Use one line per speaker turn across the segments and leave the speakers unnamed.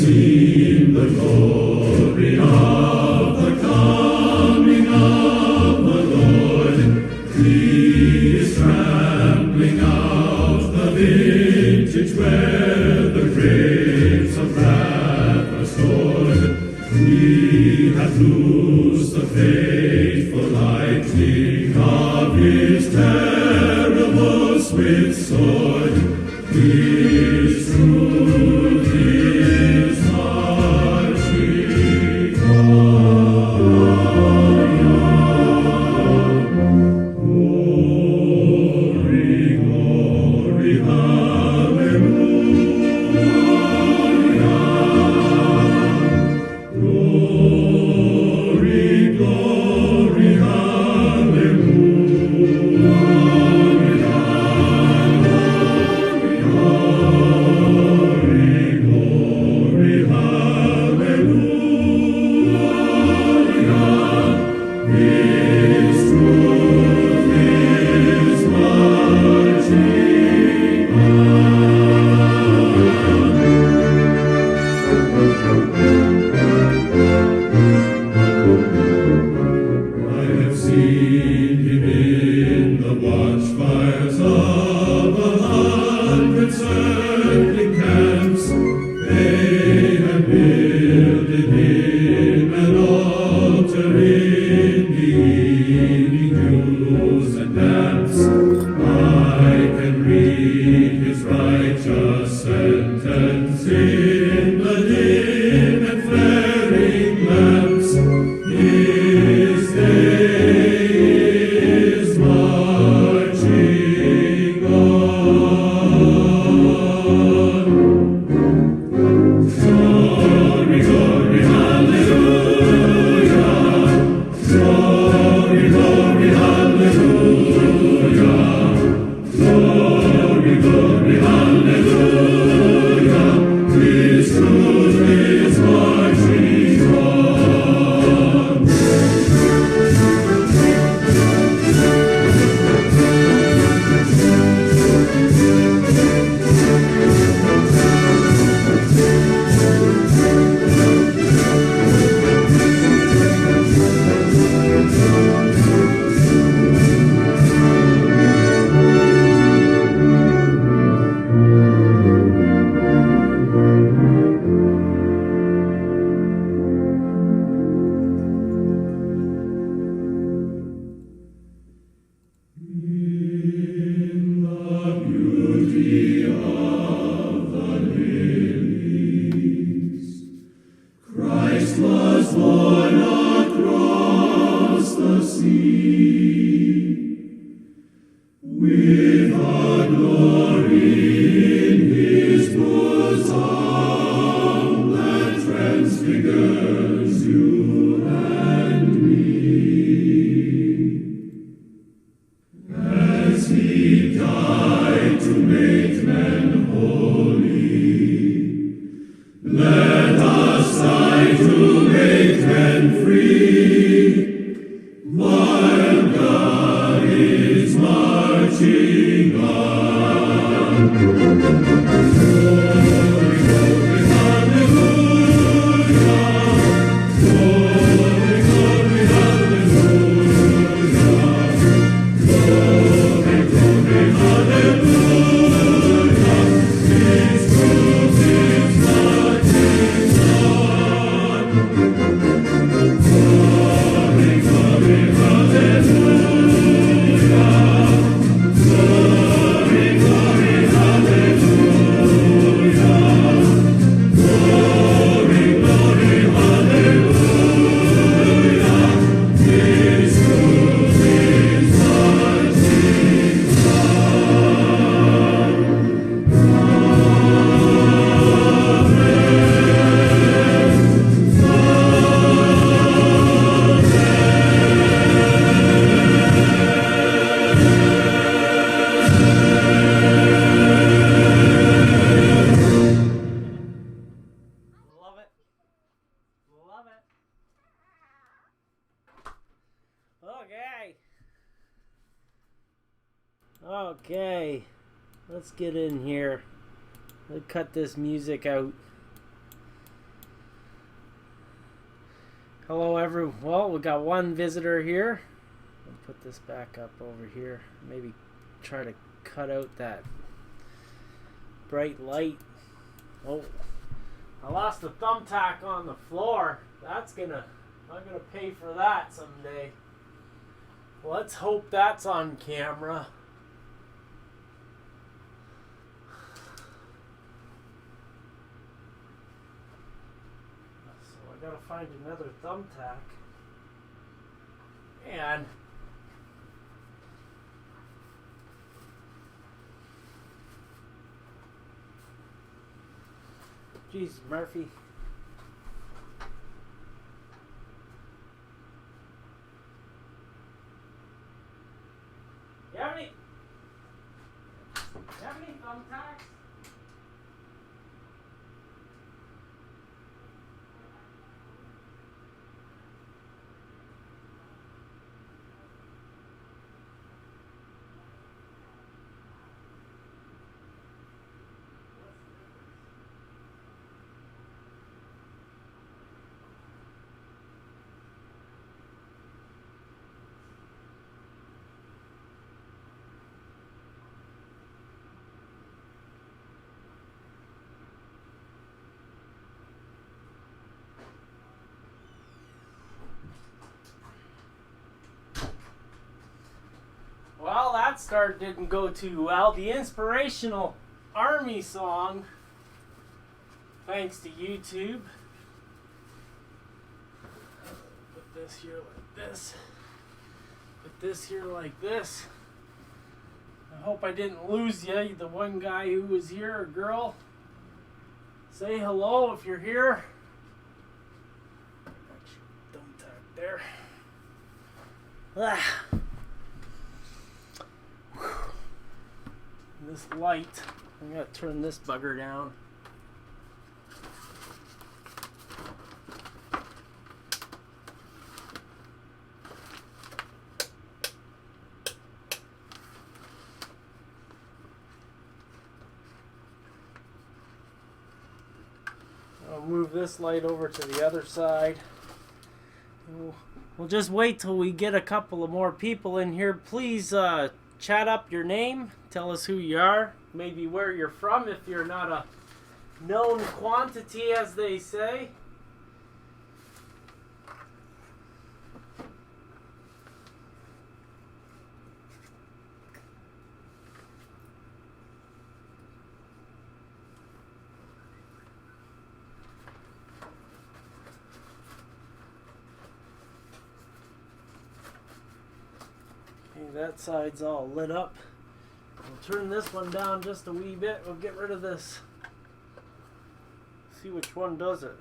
seen the glory of the coming of the Lord. He is trampling out the vintage where the grapes of wrath are stored. He hath loosed the faithful lightning of his terrible swift sword. His truth is marching on. Glory, glory, hallelujah. Glory, glory, watchfires of 100 circling camps, they have builded him an altar in the evening dews and damps. I can read his righteous sentence in the dim and flaring lamps. His day is marching on. Glory, glory, hallelujah. Glory, glory, hallelujah. Glory, glory, hallelujah. His truth is marching on. In the beauty of the lilies, Christ was born across the sea, with our glory in his bosom that transfigures you and me. As he died to make men holy, let us die to make men free, while God is marching on. Glory, glory, hallelujah. Glory, glory, hallelujah. Glory, glory, hallelujah. His truth is marching on. Glory, glory, hallelujah. Glory, glory, hallelujah. Glory, glory, hallelujah. His truth is marching
Love it. Love it. Okay. Let's get in here. Let's cut this music out. Hello, everyone. Well, we got one visitor here. I'll put this back up over here. Maybe try to cut out that bright light. Oh, I lost a thumbtack on the floor. I'm gonna pay for that someday. Let's hope that's on camera. So I gotta find another thumbtack. And jeez, Murphy. You have any thumbtacks? Well, that start didn't go too well. The inspirational army song, thanks to YouTube. Put this here like this. Put this here like this. I hope I didn't lose you, the one guy who was here, or girl. Say hello if you're here. Thumbtack there. Ah. This light, I gotta turn this bugger down. I'll move this light over to the other side. We'll just wait till we get a couple of more people in here. Please chat up your name. Tell us who you are, maybe where you're from if you're not a known quantity, as they say. Okay, that side's all lit up. We'll turn this one down just a wee bit. We'll get rid of this. See which one does it.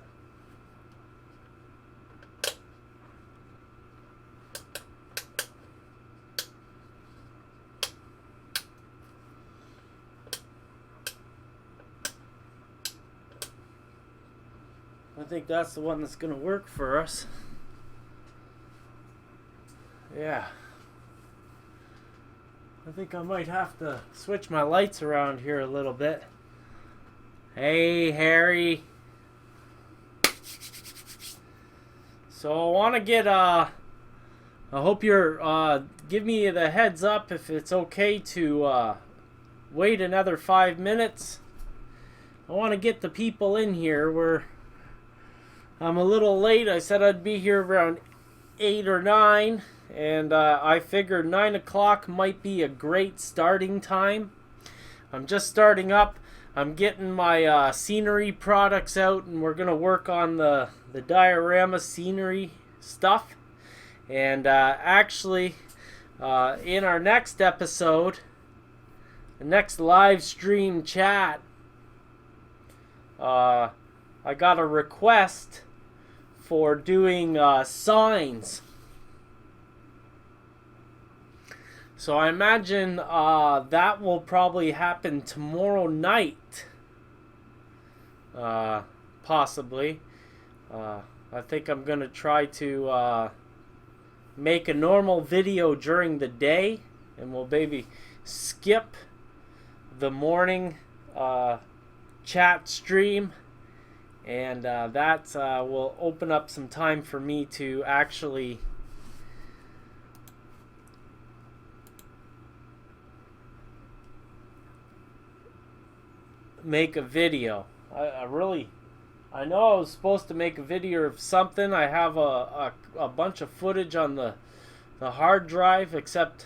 I think that's the one that's going to work for us. Yeah. I think I might have to switch my lights around here a little bit. Hey, Harry. So I want to get, I hope you're, give me the heads up if it's okay to wait another 5 minutes. I want to get the people in here. I'm a little late. I said I'd be here around 8 or 9. And I figured 9 o'clock might be a great starting time. I'm just starting up. I'm getting my scenery products out, and we're going to work on the diorama scenery stuff. And actually, in our next episode, the next live stream chat, I got a request for doing signs. So I imagine that will probably happen tomorrow night, possibly. I think I'm going to try to make a normal video during the day, and we'll maybe skip the morning chat stream and that will open up some time for me to actually make a video. I know I was supposed to make a video of something. I have a bunch of footage on the hard drive, except,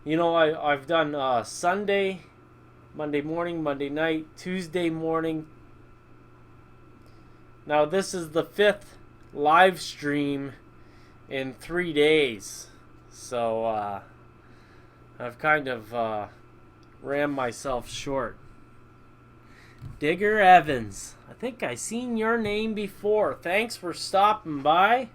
you know, I've done Sunday, Monday morning, Monday night, Tuesday morning. Now this is the 5th live stream in 3 days, so I've kind of rammed myself short. Digger Evans, I think I seen your name before. Thanks for stopping by.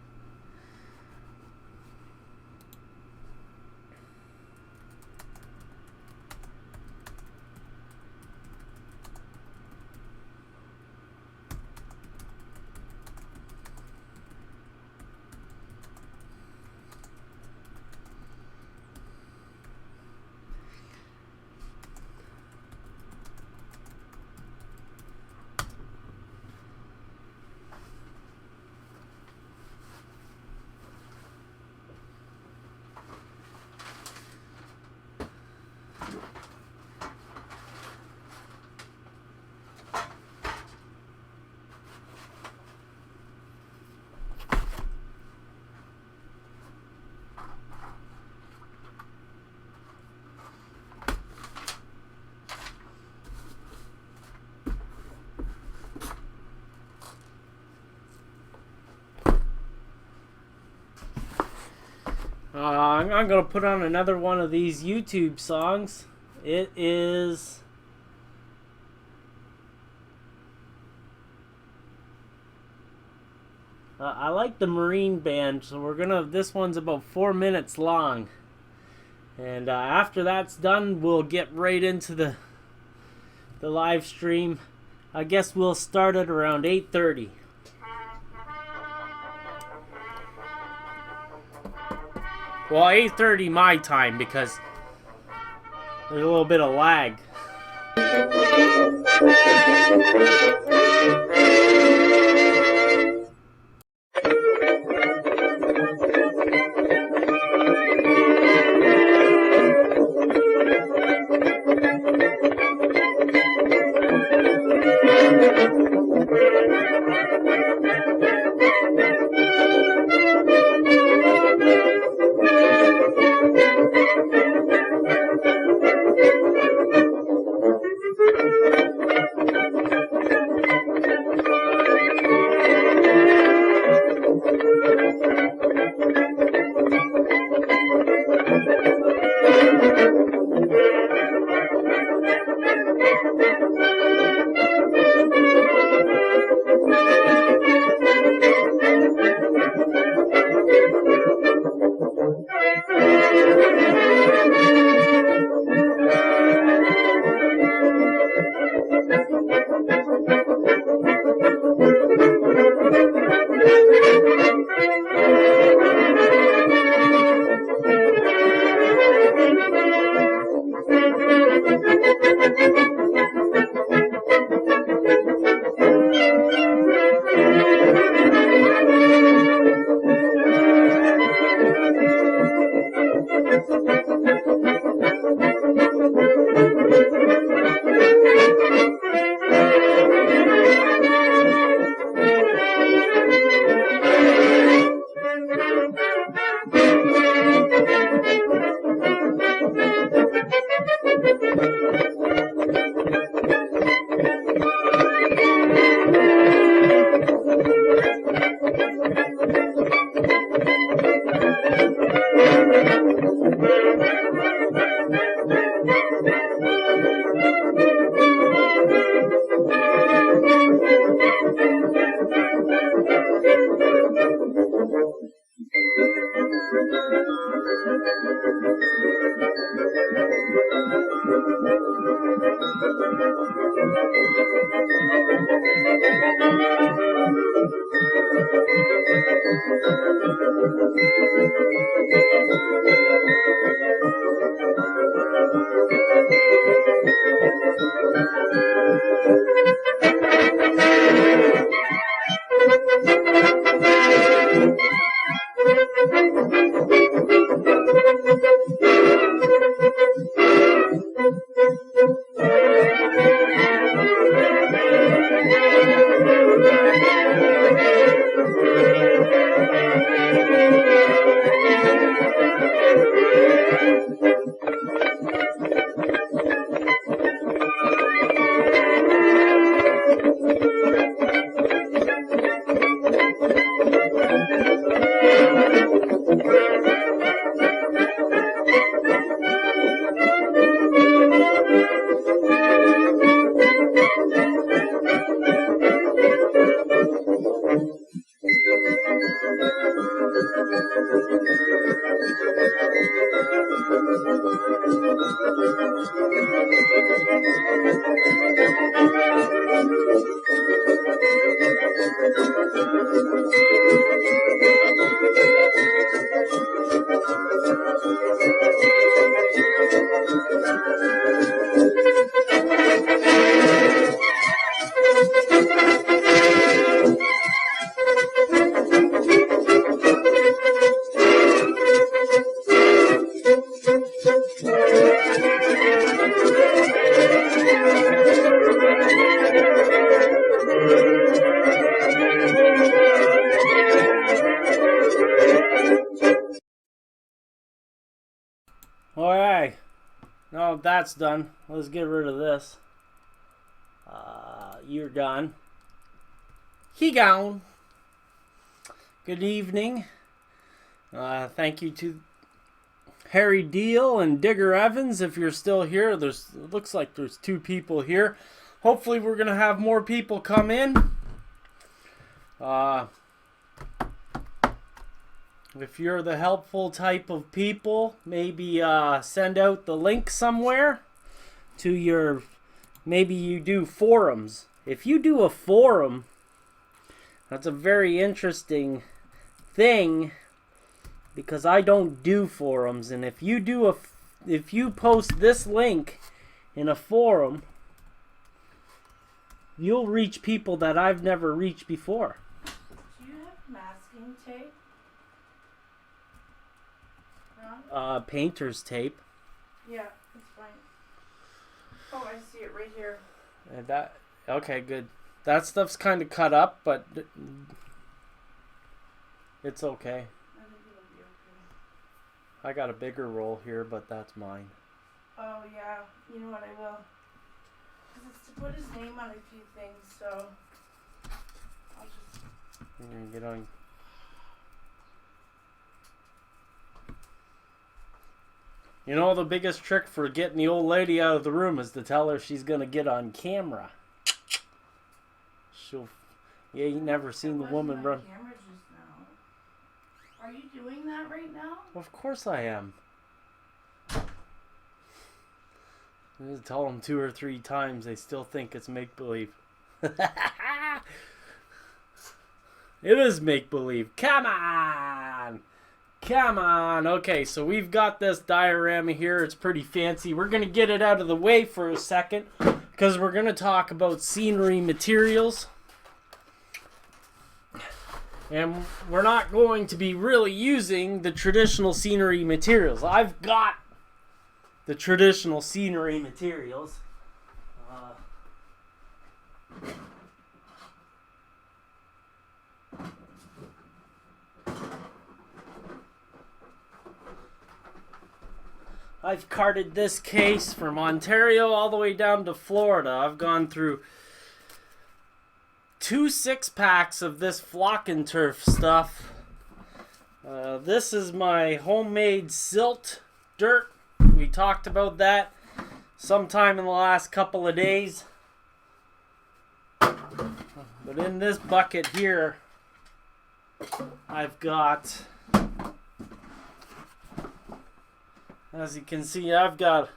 I'm going to put on another one of these YouTube songs. It is... I like the Marine Band, so we're going to... This one's about 4 minutes long. And after that's done, we'll get right into the live stream. I guess we'll start at around 8:30. Well, 8:30 my time, because there's a little bit of lag. Alright, now that's done, let's get rid of this. You're done. He gone. Good evening. Thank you to Harry Deal and Digger Evans if you're still here. It looks like there's 2 people here. Hopefully we're going to have more people come in. If you're the helpful type of people, maybe send out the link somewhere to your, maybe you do forums. If you do a forum, that's a very interesting thing because I don't do forums. And if you post this link in a forum, you'll reach people that I've never reached before.
Do you have masking tape?
Painter's tape.
Yeah, it's fine. Oh, I see it right here.
And okay, good. That stuff's kind of cut up, but it's okay.
I think it'll be okay.
I got a bigger roll here, but that's mine.
Oh, yeah. You know what, I will. Because it's to put his name on a few things, so I'll just...
You're gonna get on. You know, the biggest trick for getting the old lady out of the room is to tell her she's gonna get on camera. You ain't never seen the woman run.
Camera just now. Are you doing that right now?
Of course I am. I just tell them 2 or 3 times, they still think it's make-believe. It is make-believe. Come on! Come on! Okay, so we've got this diorama here. It's pretty fancy. We're going to get it out of the way for a second because we're going to talk about scenery materials. And we're not going to be really using the traditional scenery materials. I've got the traditional scenery materials. I've carted this case from Ontario all the way down to Florida. I've gone through 2 6-packs of this flock and turf stuff. This is my homemade silt dirt. We talked about that sometime in the last couple of days. But in this bucket here, I've got, as you can see, I've got a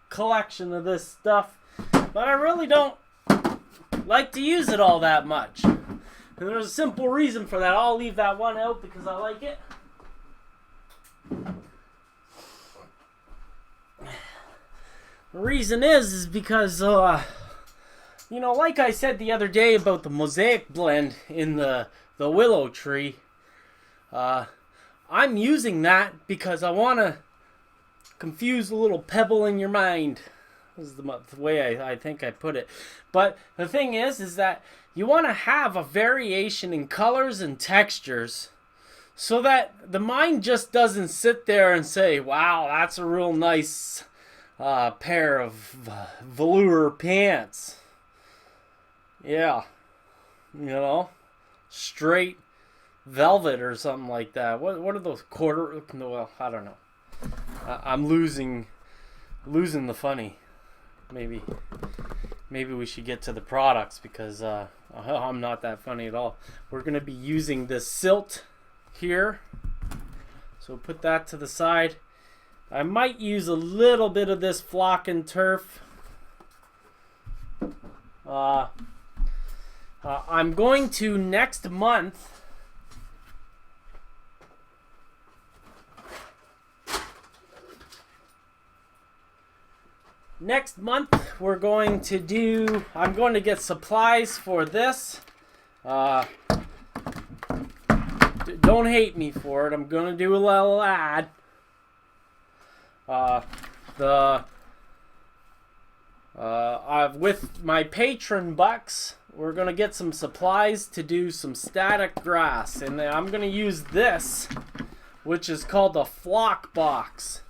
collection of this stuff, but I really don't like to use it all that much. And there's a simple reason for that. I'll leave that one out because I like it. The reason is because, you know, like I said the other day about the mosaic blend in the willow tree, I'm using that because I want to confuse a little pebble in your mind. This is the way I think I put it. But the thing is that you want to have a variation in colors and textures so that the mind just doesn't sit there and say, wow, that's a real nice pair of velour pants. Yeah. You know, straight velvet or something like that. What are those quarter? Well, I don't know. I'm losing the funny. Maybe we should get to the products because I'm not that funny at all. We're going to be using this silt here. So put that to the side. I might use a little bit of this flock and turf. I'm going to next month next month we're going to do, I'm going to get supplies for this. Don't hate me for it. I'm going to do a little ad. With my patron bucks, we're going to get some supplies to do some static grass. And I'm going to use this, which is called a flock box.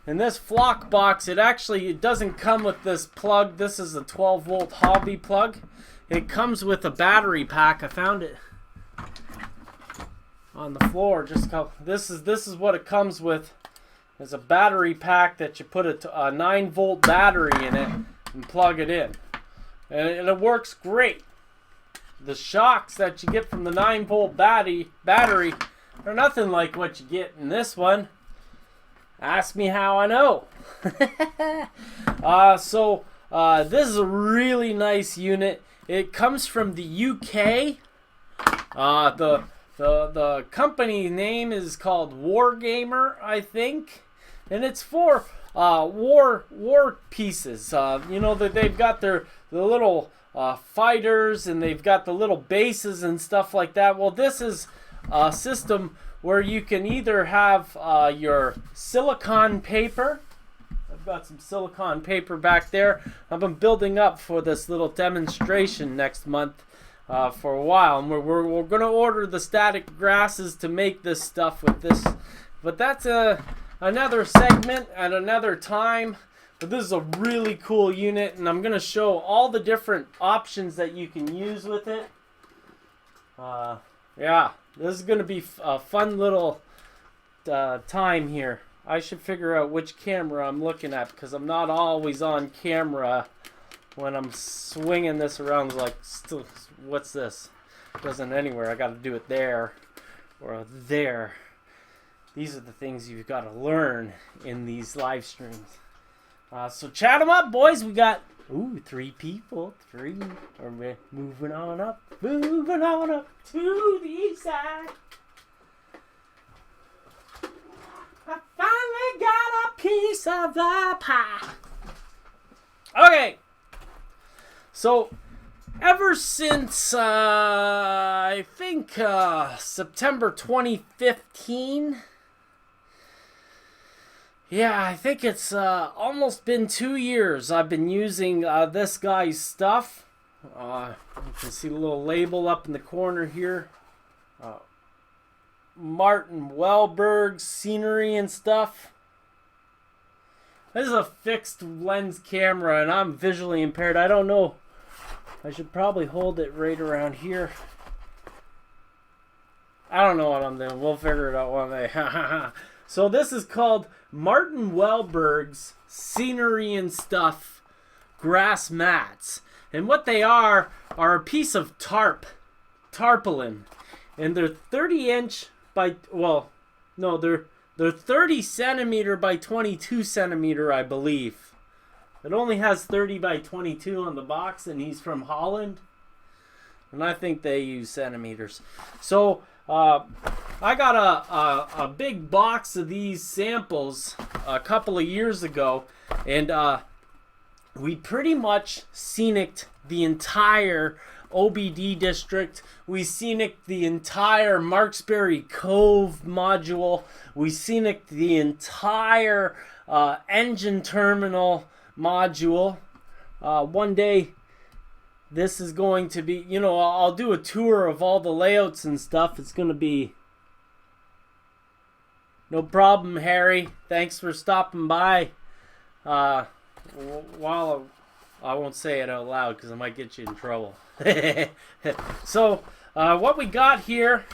And this flock box, it doesn't come with this plug. This is a 12-volt hobby plug. It comes with a battery pack. I found it on the floor. This is what it comes with. There's a battery pack that you put a 9-volt battery in it and plug it in. And it works great. The shocks that you get from the 9-volt battery are nothing like what you get in this one. Ask me how I know. This is a really nice unit. It comes from the UK. The company name is called Wargamer, I think, and it's for war pieces. They've got the little fighters, and they've got the little bases and stuff like that. Well, this is a system where you can either have your silicone paper. I've got some silicone paper back there. I've been building up for this little demonstration next month for a while, and we're going to order the static grasses to make this stuff with this. But that's another segment at another time. But this is a really cool unit, and I'm going to show all the different options that you can use with it. Yeah, this is going to be a fun little time here. I should figure out which camera I'm looking at, because I'm not always on camera when I'm swinging this around. Like, what's this? It doesn't anywhere. I got to do it there or there. These are the things you've got to learn in these live streams. So chat them up, boys. We got 3 people. 3. We're moving on up to the east side. I finally got a piece of the pie. Okay. So, ever since, I think, September 2015, yeah, I think it's almost been 2 years I've been using this guy's stuff. You can see the little label up in the corner here. Martin Wahlberg's scenery and stuff. This is a fixed lens camera, and I'm visually impaired. I don't know. I should probably hold it right around here. I don't know what I'm doing. We'll figure it out one day. So this is called Martin Wahlberg's Scenery and Stuff grass mats. And what they are a piece of tarpaulin. And they're 30-inch by, well, no, they're 30 centimeter by 22 centimeter, I believe. It only has 30 by 22 on the box, and he's from Holland. And I think they use centimeters. So, I got a big box of these samples a couple of years ago, and we pretty much scenicked the entire OBD district. We scenicked the entire Marksbury Cove module. We scenicked the entire engine terminal module. One day, this is going to be, I'll do a tour of all the layouts and stuff. It's going to be no problem, Harry. Thanks for stopping by. While I won't say it out loud because I might get you in trouble. So, what we got here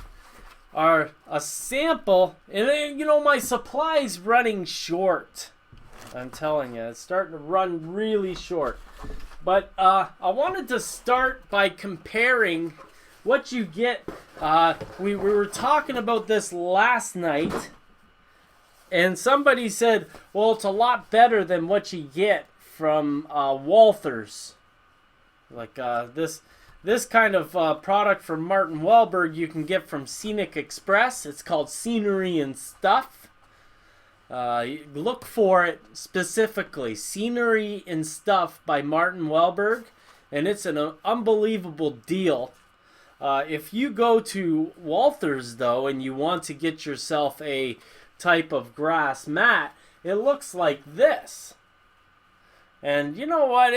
are a sample, and my supply's running short. I'm telling you, it's starting to run really short. But I wanted to start by comparing what you get. We were talking about this last night, and somebody said, well, it's a lot better than what you get from Walthers. Like this kind of product from Martin Wahlberg you can get from Scenic Express. It's called Scenery and Stuff. Look for it specifically. Scenery and Stuff by Martin Welberg. And it's an unbelievable deal. If you go to Walther's, though, and you want to get yourself a type of grass mat, it looks like this. And you know what?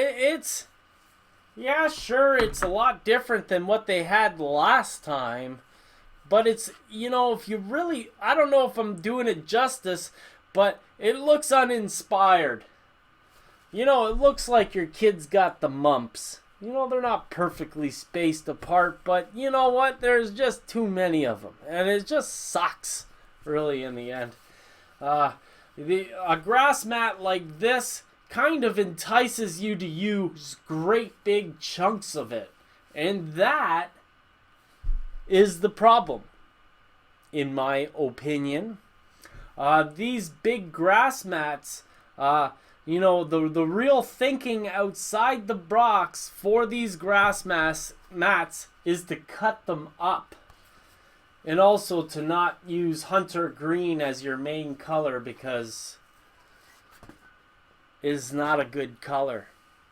Yeah, sure, it's a lot different than what they had last time. But it's, you know, if you really, I don't know if I'm doing it justice, but it looks uninspired. You know, it looks like your kid's got the mumps. You know, they're not perfectly spaced apart, but you know what? There's just too many of them. And it just sucks, really, in the end. A grass mat like this kind of entices you to use great big chunks of it. And that is the problem, in my opinion. These big grass mats, you know, the real thinking outside the box for these grass mats is to cut them up. And also to not use hunter green as your main color, because it is not a good color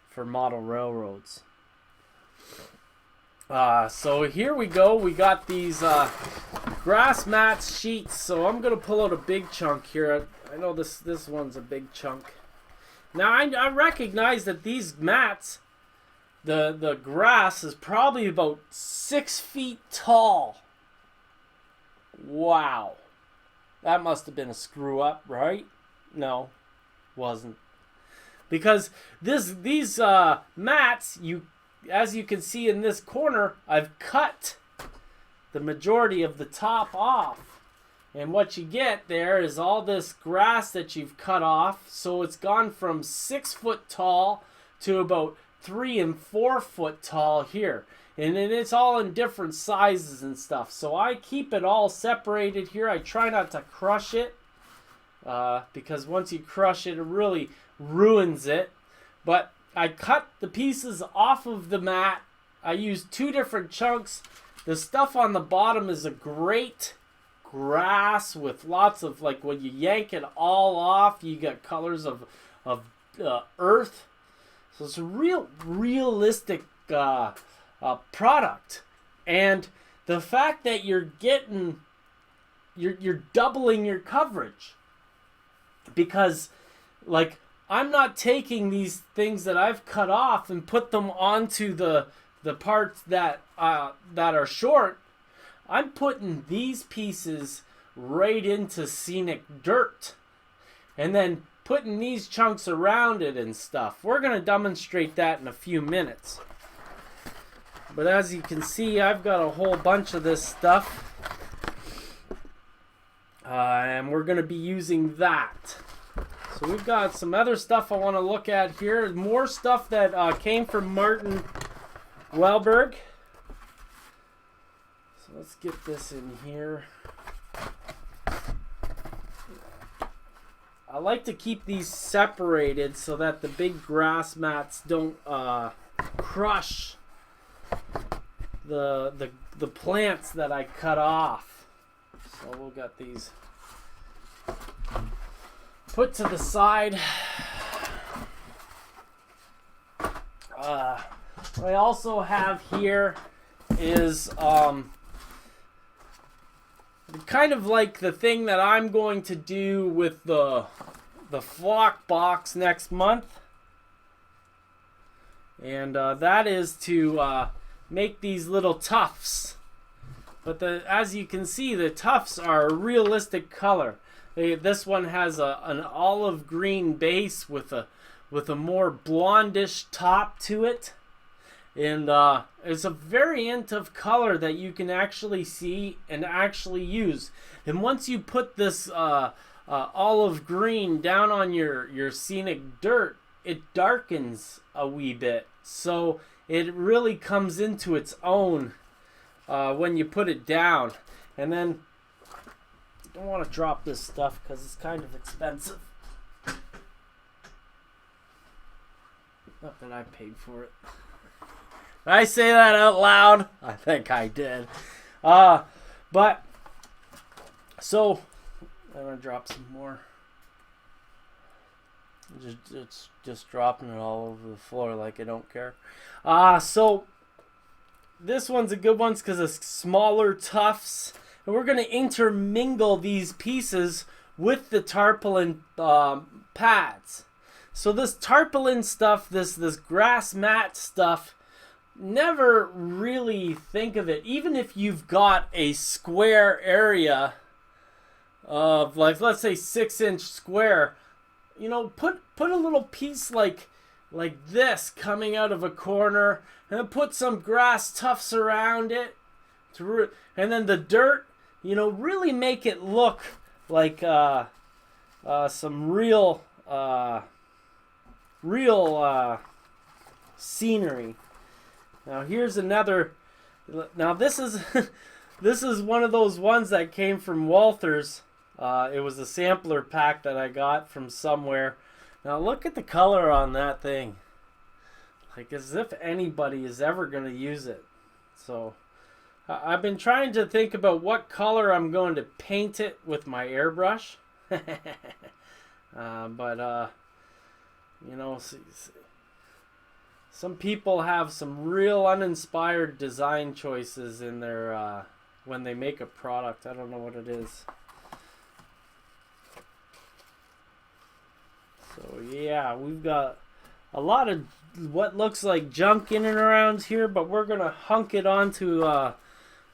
for model railroads. So here we go. We got these grass mats sheets. So I'm going to pull out a big chunk here. I know this one's a big chunk. Now I recognize that these mats, the grass is probably about 6 feet tall. Wow. That must have been a screw up, right? No, wasn't. Because these mats, as you can see in this corner, I've cut the majority of the top off. And what you get there is all this grass that you've cut off. So it's gone from 6 foot tall to about 3 and 4 foot tall here. And then it's all in different sizes and stuff. So I keep it all separated here. I try not to crush it. Because once you crush it, it really ruins it. But I cut the pieces off of the mat. I used 2 different chunks. The stuff on the bottom is a great grass with lots of, like, when you yank it all off, you get colors of earth. So it's a realistic product. And the fact that you're doubling your coverage, because, like, I'm not taking these things that I've cut off and put them onto the parts that are short. I'm putting these pieces right into scenic dirt, and then putting these chunks around it and stuff. We're going to demonstrate that in a few minutes. But as you can see, I've got a whole bunch of this stuff. And we're going to be using that. So we've got some other stuff I want to look at here. More stuff that came from Martin Welberg. So let's get this in here. I like to keep these separated so that the big grass mats don't crush the plants that I cut off. So we'll get these put to the side. What I also have here is kind of like the thing that I'm going to do with the flock box next month. And that is to make these little tufts. But as you can see, the tufts are a realistic color. This one has an olive green base with a more blondish top to it, and it's a variant of color that you can actually see and actually use. And once you put this olive green down on your scenic dirt, it darkens a wee bit, so it really comes into its own when you put it down. And then I don't want to drop this stuff because it's kind of expensive. Not that I paid for it. Did I say that out loud? I think I did. But so I'm gonna drop some more. It's just dropping it all over the floor like I don't care. So this one's a good one because it's smaller tufts. And we're going to intermingle these pieces with the tarpaulin pads. So this tarpaulin stuff, this grass mat stuff, never really think of it. Even if you've got a square area of, like, let's say 6-inch square, you know, put a little piece like this coming out of a corner, and then put some grass tufts around it, and then the dirt, you know, really make it look like some real scenery. Now here's another. Now this is this is one of those ones that came from Walther's. It was a sampler pack that I got from somewhere. Now look at the color on that thing. Like as if anybody is ever going to use it. So I've been trying to think about what color I'm going to paint it with my airbrush. But you know, some people have some real uninspired design choices in their when they make a product. I don't know what it is. So yeah, we've got a lot of what looks like junk in and around here, but we're gonna hunk it onto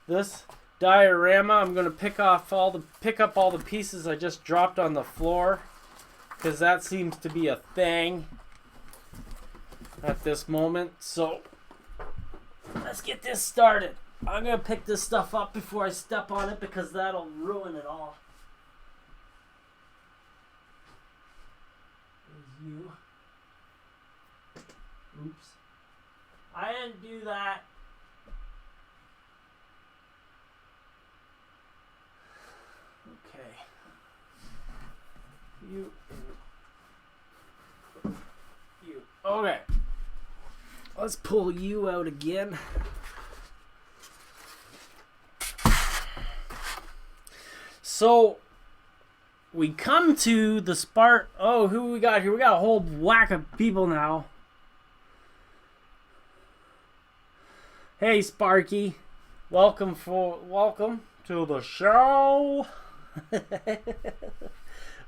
this diorama. I'm gonna pick up all the pieces I just dropped on the floor, because that seems to be a thing at this moment. So let's get this started. I'm gonna pick this stuff up before I step on it, because that'll ruin it all. There's you. Oops. I didn't do that. Okay. You. Okay. Let's pull you out again. So we come to the Spart. Oh, who we got here? We got a whole whack of people now. Hey, Sparky. Welcome to the show.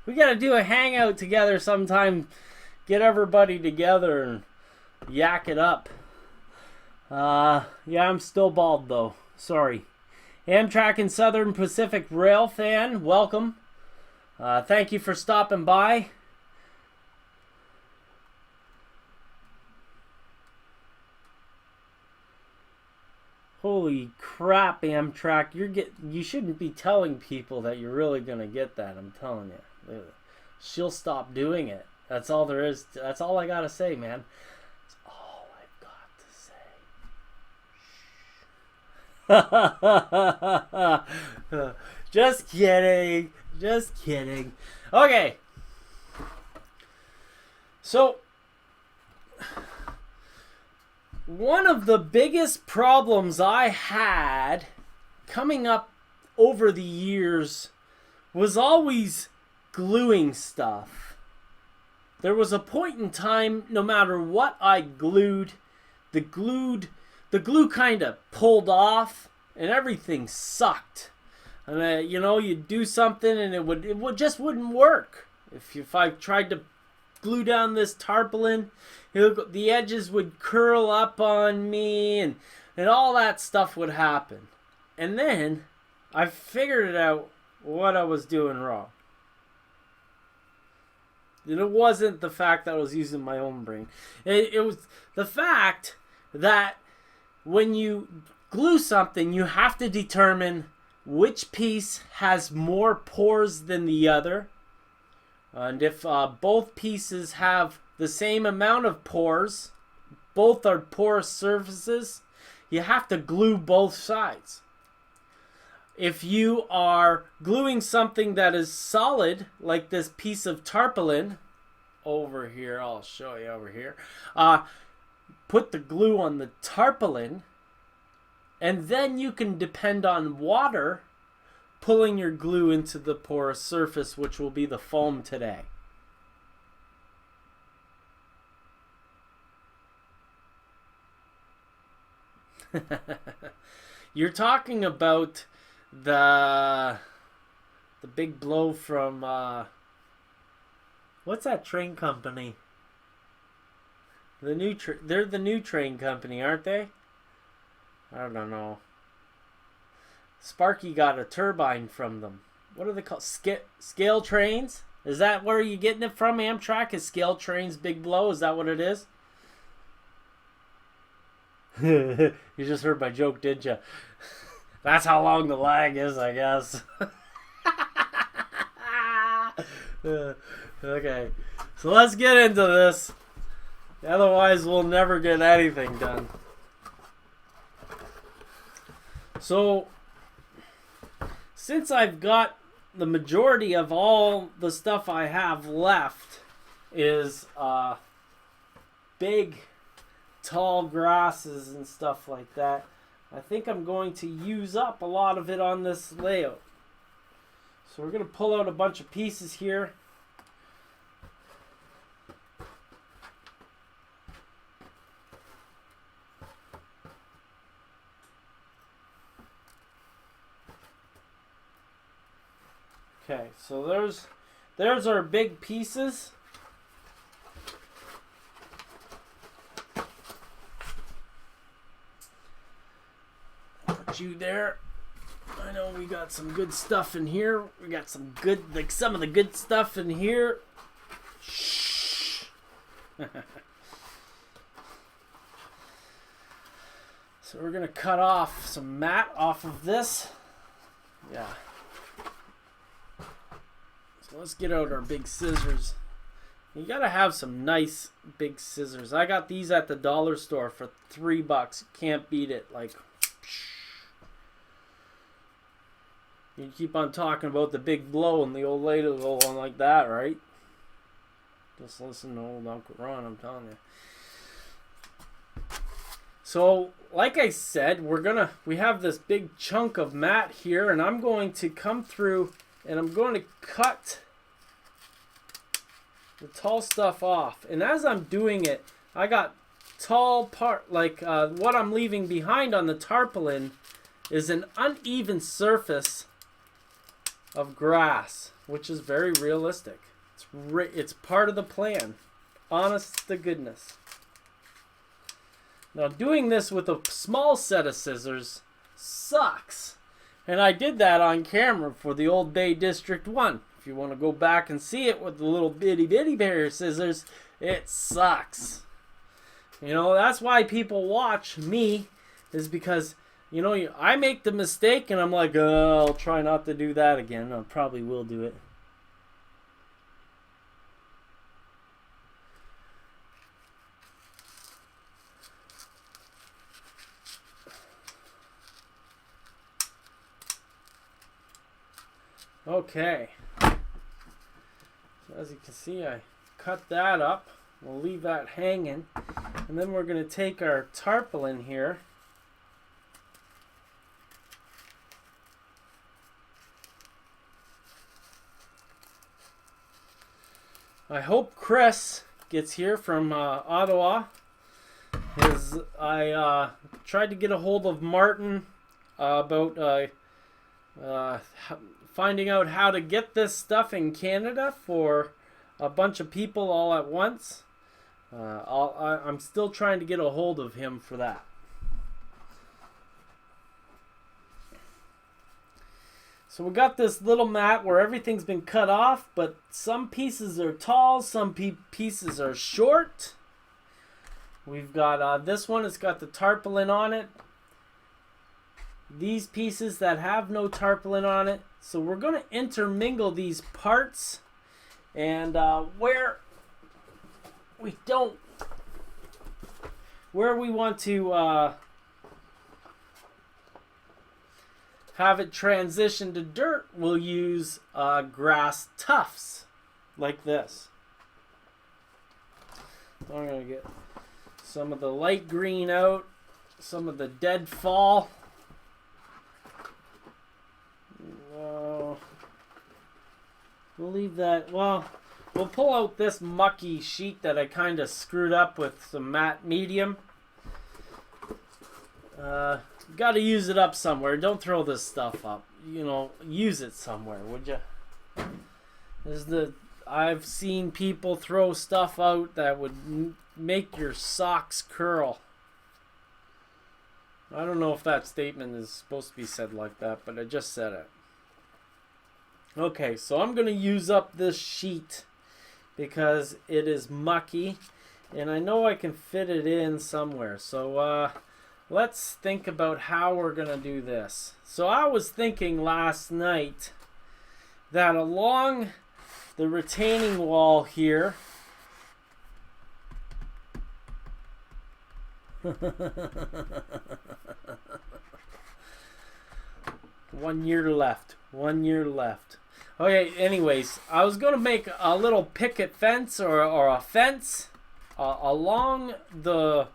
We gotta do a hangout together sometime. Get everybody together and yak it up. Yeah, I'm still bald though. Sorry. Amtrak and Southern Pacific Rail fan, welcome. Thank you for stopping by. Holy crap, Amtrak! You shouldn't be telling people that you're really gonna get that. I'm telling you, she'll stop doing it. That's all there is. That's all I gotta say, man. That's all I've got to say. Just kidding. Just kidding. Okay. So, one of the biggest problems I had coming up over the years was always gluing stuff. There was a point in time, no matter what I glued, the glue kind of pulled off and everything sucked. And you know, you'd do something and it just wouldn't work. If I tried to glue down this tarpaulin, the edges would curl up on me and all that stuff would happen. And then I figured it out what I was doing wrong. And it wasn't the fact that I was using my own brain. It was the fact that when you glue something, you have to determine which piece has more pores than the other. And if both pieces have the same amount of pores, both are porous surfaces, you have to glue both sides. If you are gluing something that is solid, like this piece of tarpaulin, over here, I'll show you over here, put the glue on the tarpaulin, and then you can depend on water pulling your glue into the porous surface, which will be the foam today. You're talking about the big blow from what's that train company? They're the new train company, aren't they? I don't know. Sparky got a turbine from them. What are they called? Scale Trains? Is that where you getting it from? Amtrak is Scale Trains Big Blow? Is that what it is? You just heard my joke, didn't you? That's how long the lag is, I guess. Okay, so let's get into this. Otherwise, we'll never get anything done. So, since I've got the majority of all the stuff I have left is big, tall grasses and stuff like that, I think I'm going to use up a lot of it on this layout. So we're going to pull out a bunch of pieces here. Okay, so there's our big pieces. Put you there. I know we got some good stuff in here. We got some good, like some of the good stuff in here. Shh. So we're gonna cut off some mat off of this. Yeah. So let's get out our big scissors. You gotta have some nice big scissors. I got these at the dollar store for $3. Can't beat it. Like, you keep on talking about the big blow and the old lady will go on like that, right? Just listen to old Uncle Ron, I'm telling you. So, like I said, we have this big chunk of mat here, and I'm going to come through and I'm going to cut the tall stuff off. And as I'm doing it, I got tall part, like what I'm leaving behind on the tarpaulin is an uneven surface of grass, which is very realistic. It's part of the plan. Honest to goodness. Now, doing this with a small set of scissors sucks. And I did that on camera for the old Bay District 1. If you want to go back and see it with the little bitty pair of scissors, it sucks. You know, that's why people watch me, is because, you know, I make the mistake and I'm like, oh, I'll try not to do that again. I probably will do it. Okay, so as you can see, I cut that up. We'll leave that hanging, and then we're going to take our tarpaulin here, I hope Chris gets here from Ottawa. I tried to get a hold of Martin about finding out how to get this stuff in Canada for a bunch of people all at once. I'm still trying to get a hold of him for that. So we got this little mat where everything's been cut off, but some pieces are tall, some pieces are short. We've got this one, it's got the tarpaulin on it. These pieces that have no tarpaulin on it. So we're going to intermingle these parts, and where we want to have it transition to dirt, we'll use grass tufts like this. I'm going to get some of the light green out, some of the dead fall. We'll leave that. Well, we'll pull out this mucky sheet that I kind of screwed up with some matte medium. Got to use it up somewhere. Don't throw this stuff up. You know, use it somewhere, would you? I've seen people throw stuff out that would make your socks curl. I don't know if that statement is supposed to be said like that, but I just said it. Okay, so I'm going to use up this sheet because it is mucky, and I know I can fit it in somewhere. So let's think about how we're going to do this. So I was thinking last night that along the retaining wall here, 1 year left. 1 year left. Okay, anyways, I was going to make a little picket fence or a fence along the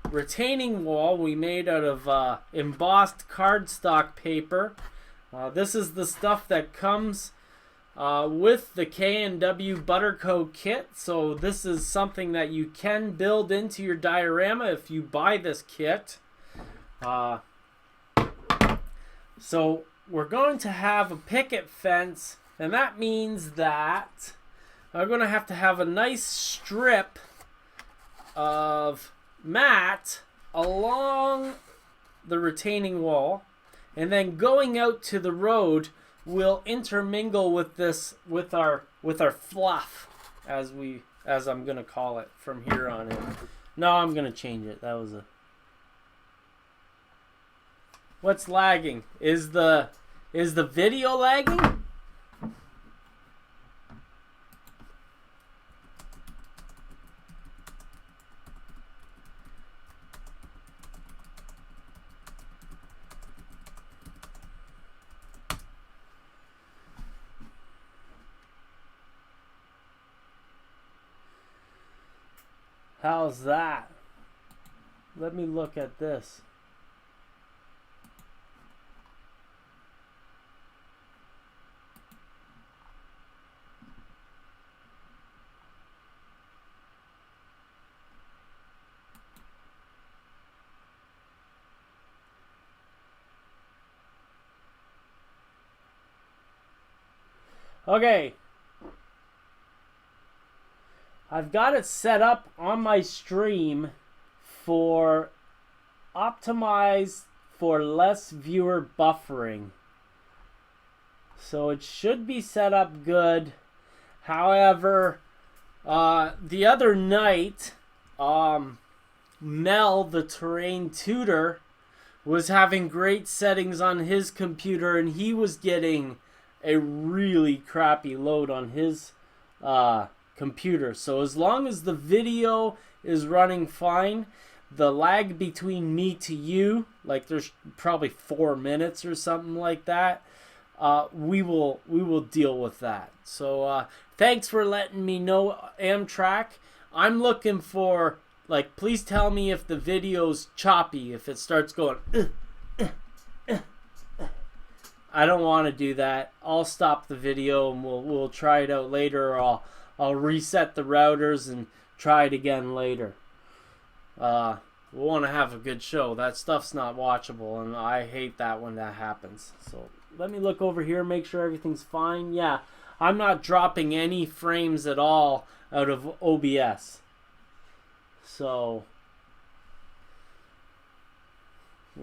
retaining wall we made out of embossed cardstock paper. This is the stuff that comes with the K&W Buttercoat kit. So this is something that you can build into your diorama if you buy this kit. So we're going to have a picket fence, and that means that I'm going to have a nice strip of mat along the retaining wall, and then going out to the road will intermingle with this with our fluff, as I'm going to call it from here on in. No, I'm going to change it. That was a What's lagging? Is the video lagging? How's that? Let me look at this. Okay, I've got it set up on my stream for optimized for less viewer buffering. So it should be set up good. However, the other night, Mel, the terrain tutor, was having great settings on his computer, and he was getting a really crappy load on his computer. So as long as the video is running fine, the lag between me to you, like there's probably 4 minutes or something like that, we will deal with that. So thanks for letting me know, Amtrak. I'm looking for, like, please tell me if the video's choppy, if it starts going I don't want to do that. I'll stop the video and we'll try it out later, or I'll reset the routers and try it again later. We want to have a good show. That stuff's not watchable, and I hate that when that happens. So let me look over here, make sure everything's fine. Yeah, I'm not dropping any frames at all out of OBS. So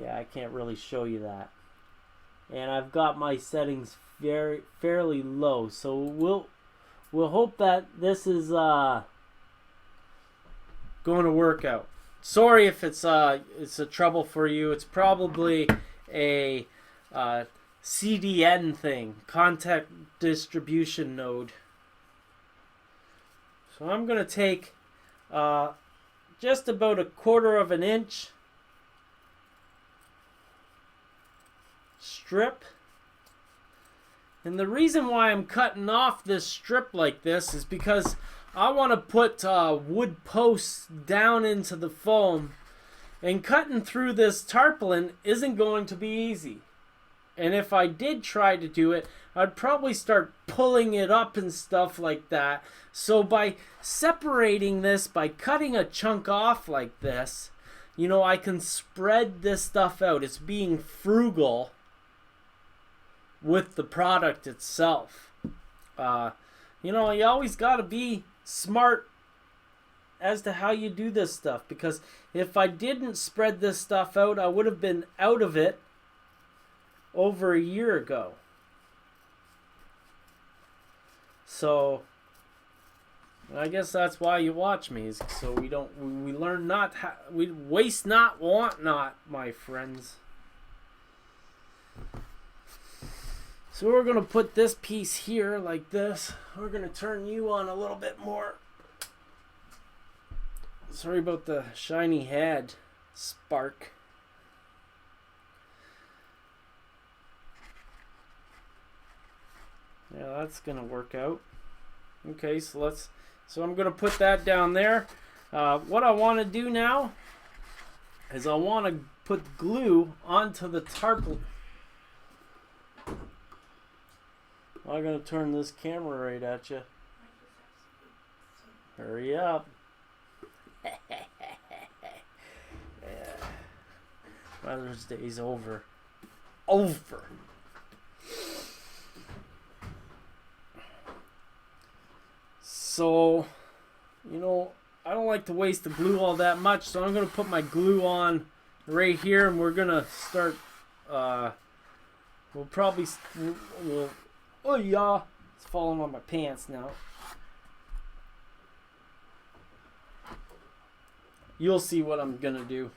yeah, I can't really show you that. And I've got my settings fairly low, so we'll hope that this is going to work out. Sorry if it's a trouble for you. It's probably a CDN thing, content distribution node. So I'm going to take just about 1/4 of an inch strip, and the reason why I'm cutting off this strip like this is because I want to put wood posts down into the foam, and cutting through this tarpaulin isn't going to be easy. And if I did try to do it, I'd probably start pulling it up and stuff like that. So by separating this, by cutting a chunk off like this, you know, I can spread this stuff out. It's being frugal with the product itself. You know, you always got to be smart as to how you do this stuff, because if I didn't spread this stuff out, I would have been out of it over a year ago. So I guess that's why you watch me, is so we learn not, we waste not, want not, my friends. So we're going to put this piece here like this. We're going to turn you on a little bit more. Sorry about the shiny head spark. Yeah, that's going to work out. Okay, so I'm going to put that down there. What I want to do now is I want to put glue onto the tarpaulin. I'm going to turn this camera right at you. Hurry up. Yeah. Mother's Day's over. Over. So, you know, I don't like to waste the glue all that much, so I'm going to put my glue on right here, and we're going to start, we'll probably, oh yeah, it's falling on my pants now. You'll see what I'm going to do.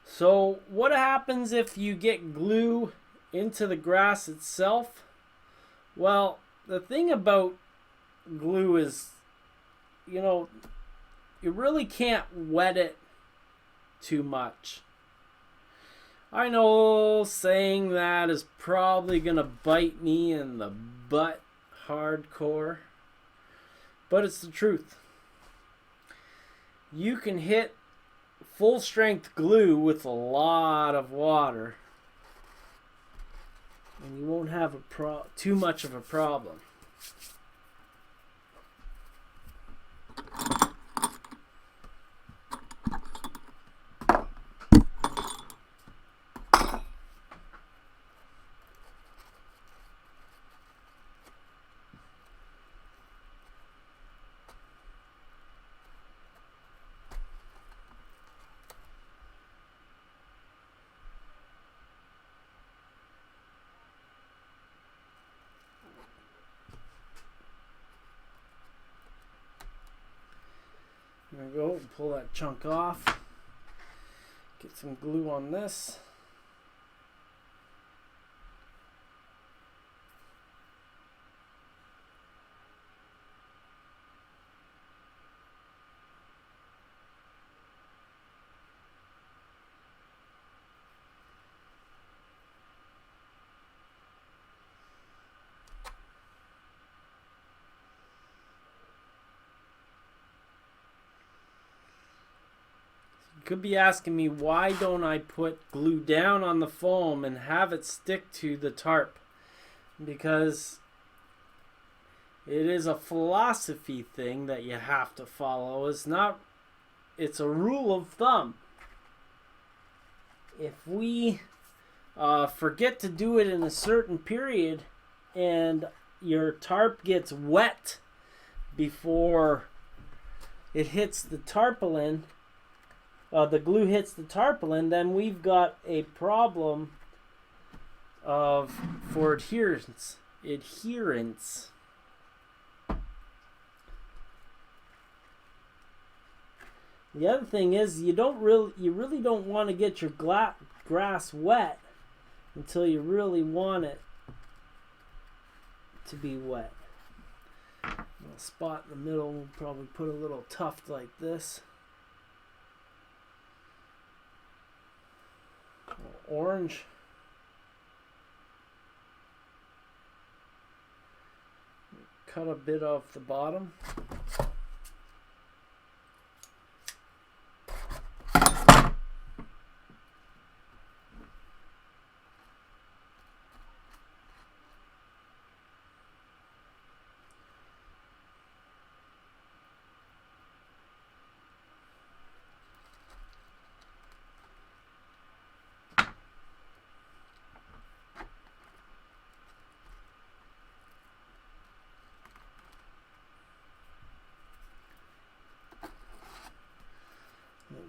So what happens if you get glue into the grass itself? Well, the thing about glue is, you know, you really can't wet it too much. I know saying that is probably going to bite me in the butt hardcore, but it's the truth. You can hit full strength glue with a lot of water, and you won't have too much of a problem. There we go. Pull that chunk off. Get some glue on this. Could be asking me, why don't I put glue down on the foam and have it stick to the tarp? Because it is a philosophy thing that you have to follow. It's a rule of thumb. If we forget to do it in a certain period and your tarp gets wet before it hits the tarpaulin, the glue hits the tarpaulin, then we've got a problem for adherence. The other thing is, you really don't want to get your grass wet until you really want it to be wet. A little spot in the middle, we'll probably put a little tuft like this. Orange. Cut a bit off the bottom.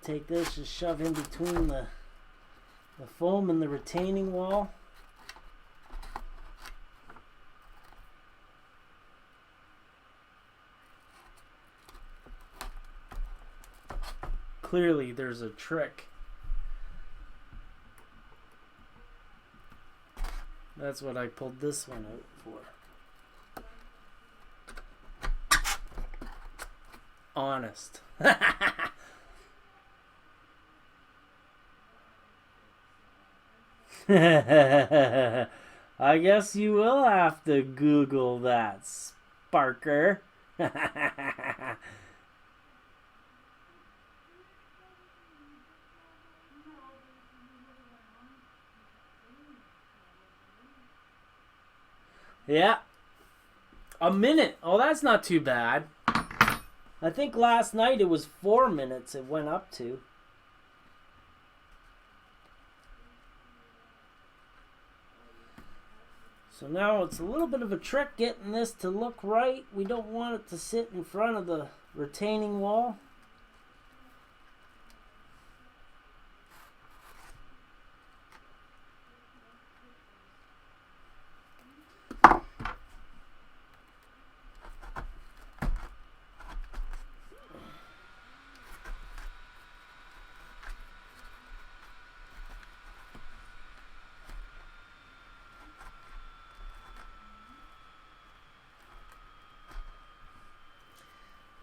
take this, just shove in between the foam and the retaining wall. Clearly there's a trick. That's what I pulled this one out for. Honest. I guess you will have to Google that, Sparker. Yeah. A minute. Oh, that's not too bad. I think last night it was 4 minutes it went up to. So now it's a little bit of a trick getting this to look right. We don't want it to sit in front of the retaining wall.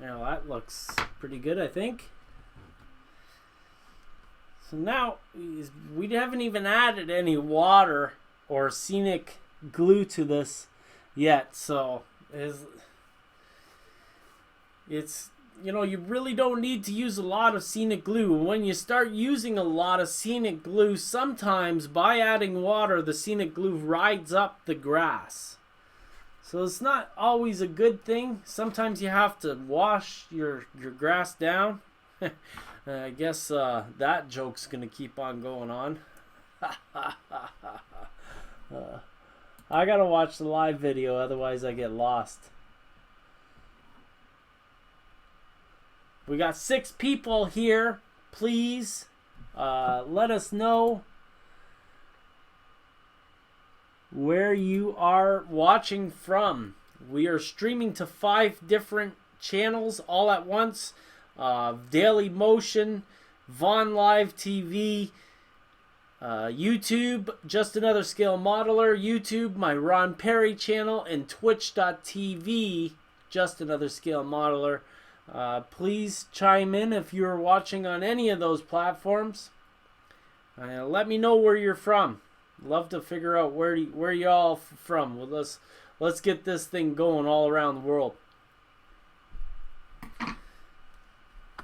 Now that looks pretty good, I think. So now we haven't even added any water or scenic glue to this yet. So it's you know, you really don't need to use a lot of scenic glue. When you start using a lot of scenic glue, sometimes by adding water, the scenic glue rides up the grass. So it's not always a good thing. Sometimes you have to wash your grass down. I guess that joke's going to keep on going on. I got to watch the live video, otherwise I get lost. We got 6 people here. Please let us know where you are watching from. We are streaming to 5 different channels all at once. Daily Motion, Vaughn Live TV, YouTube, Just Another Scale Modeler, YouTube, my Ron Pare channel, and Twitch.tv, Just Another Scale Modeler. Please chime in if you're watching on any of those platforms. Let me know where you're from. Love to figure out where y'all from. Well, let's get this thing going all around the world.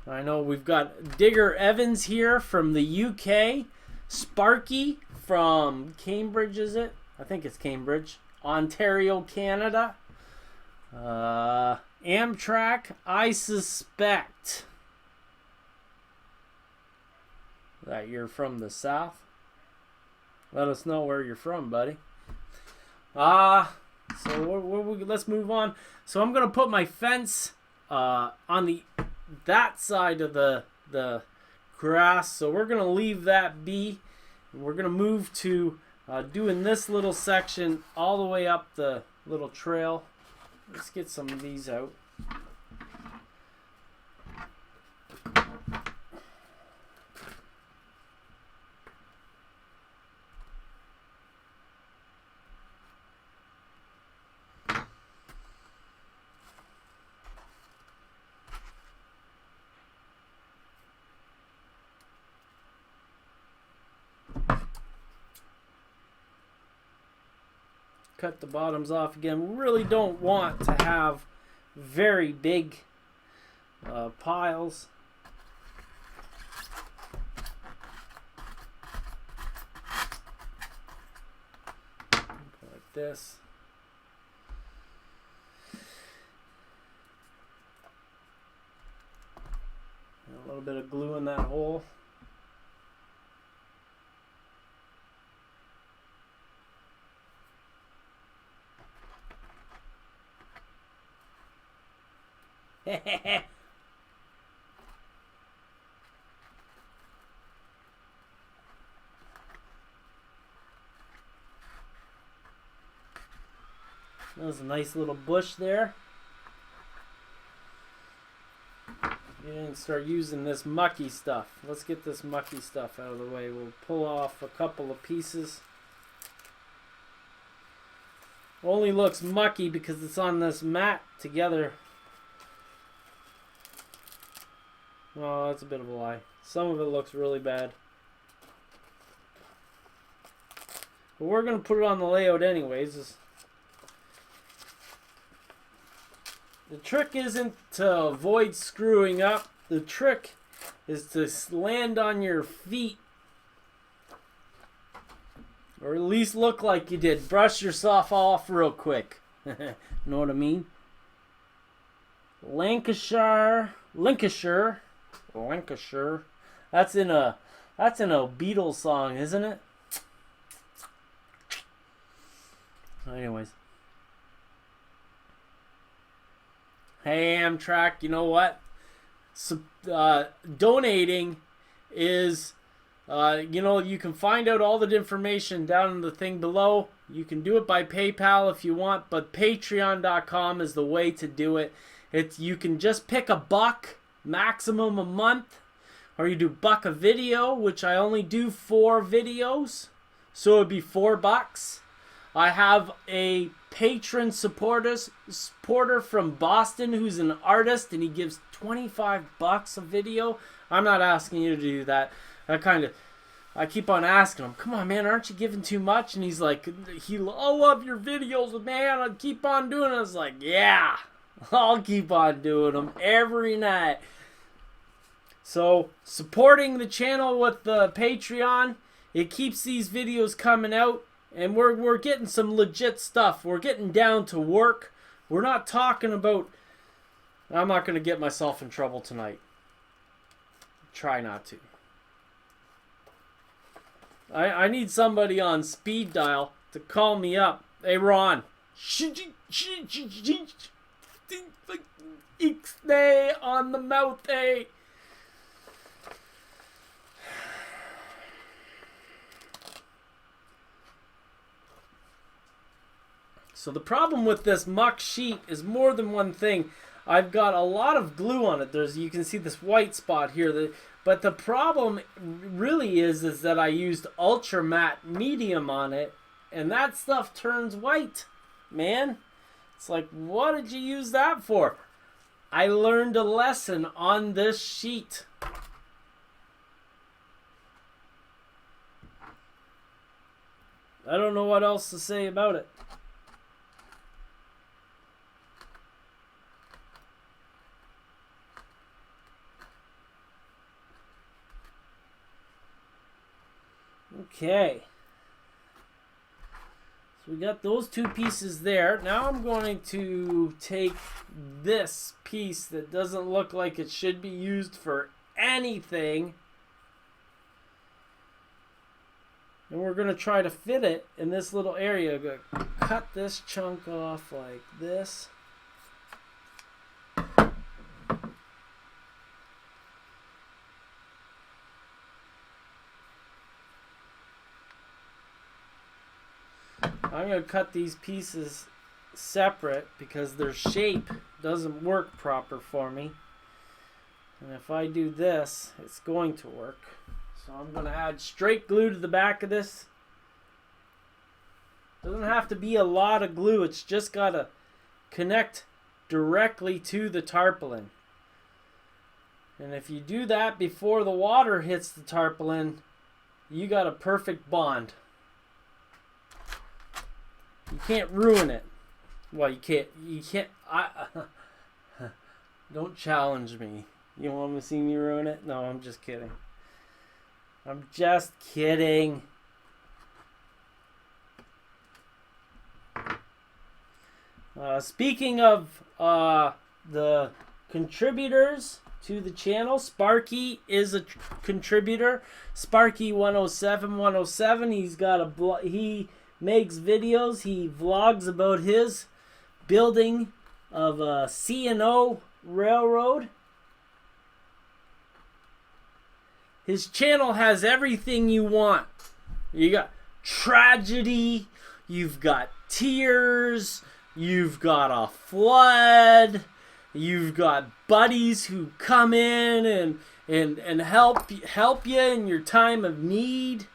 I know we've got Digger Evans here from the UK, Sparky from Cambridge, is it? I think it's Cambridge, Ontario, Canada. Amtrak, I suspect that you're from the South. Let us know where you're from, buddy. So let's move on. So I'm gonna put my fence on that side of the grass. So we're gonna leave that be. And we're gonna move to doing this little section all the way up the little trail. Let's get some of these out. Cut the bottoms off again. We really don't want to have very big piles. Like this. And a little bit of glue in that hole. That was a nice little bush there. And start using this mucky stuff. Let's get this mucky stuff out of the way. We'll pull off a couple of pieces. Only looks mucky because it's on this mat together. Oh, that's a bit of a lie. Some of it looks really bad. But we're going to put it on the layout anyways. The trick isn't to avoid screwing up. The trick is to land on your feet. Or at least look like you did. Brush yourself off real quick. Know what I mean? Lancashire. That's in a Beatles song, isn't it? Anyways. Hey Amtrak, you know what? So, donating is, you can find out all the information down in the thing below. You can do it by PayPal if you want, but Patreon.com is the way to do it. You can just pick $1 maximum a month, or you do $1 a video, which I only do 4 videos, so it'd be $4. I have a patron supporter from Boston who's an artist, and he gives $25 a video. I'm not asking you to do that. I keep on asking him, come on man, aren't you giving too much? And he's like, I love your videos, man, I'll keep on doing it. I was like, yeah, I'll keep on doing them every night. So supporting the channel with the Patreon, it keeps these videos coming out. And we're getting some legit stuff. We're getting down to work. We're not talking about... I'm not going to get myself in trouble tonight. Try not to. I need somebody on speed dial to call me up. Hey, Ron. Ixnay on the mouth, eh? So the problem with this muck sheet is more than one thing. I've got a lot of glue on it. You can see this white spot here. But the problem really is that I used ultra matte medium on it, and that stuff turns white, man. It's like, what did you use that for? I learned a lesson on this sheet. I don't know what else to say about it. Okay, so we got those 2 pieces there. Now I'm going to take this piece that doesn't look like it should be used for anything, and we're going to try to fit it in this little area. I'm going to cut this chunk off like this. I'm going to cut these pieces separate because their shape doesn't work proper for me. And if I do this, it's going to work. So I'm going to add straight glue to the back of this. Doesn't have to be a lot of glue. It's just got to connect directly to the tarpaulin. And if you do that before the water hits the tarpaulin, you got a perfect bond. You can't ruin it. Well, you can't. Don't challenge me. You want to see me ruin it? No, I'm just kidding. I'm just kidding. Speaking of the contributors to the channel, Sparky is a contributor. Sparky 107. He's got a he makes videos. He vlogs about his building of a C&O railroad. His channel has everything you want. You got tragedy, you've got tears, You've got a flood. You've got buddies who come in and help you in your time of need.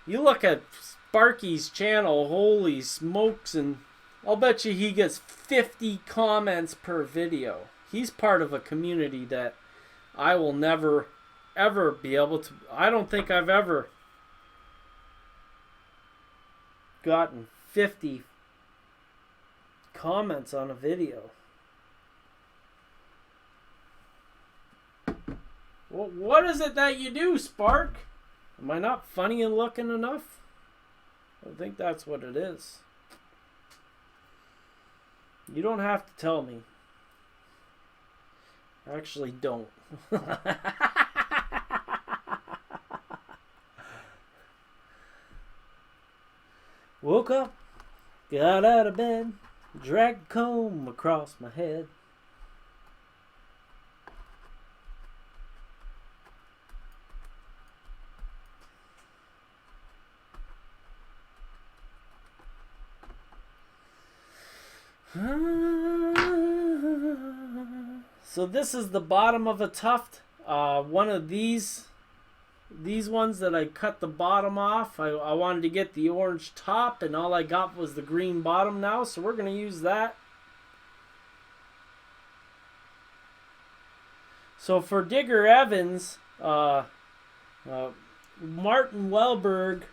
You look at Sparky's channel, holy smokes, and I'll bet you he gets 50 comments per video. He's part of a community that I will never, ever be able to... I don't think I've ever gotten 50 comments on a video. Well, what is it that you do, Spark? Am I not funny and looking enough? I think that's what it is. You don't have to tell me. Actually, don't. Woke up, got out of bed, dragged a comb across my head. So this is the bottom of a tuft. One of these ones that I cut the bottom off. I wanted to get the orange top, and all I got was the green bottom now. So we're going to use that. So for Digger Evans, Martin Wellberg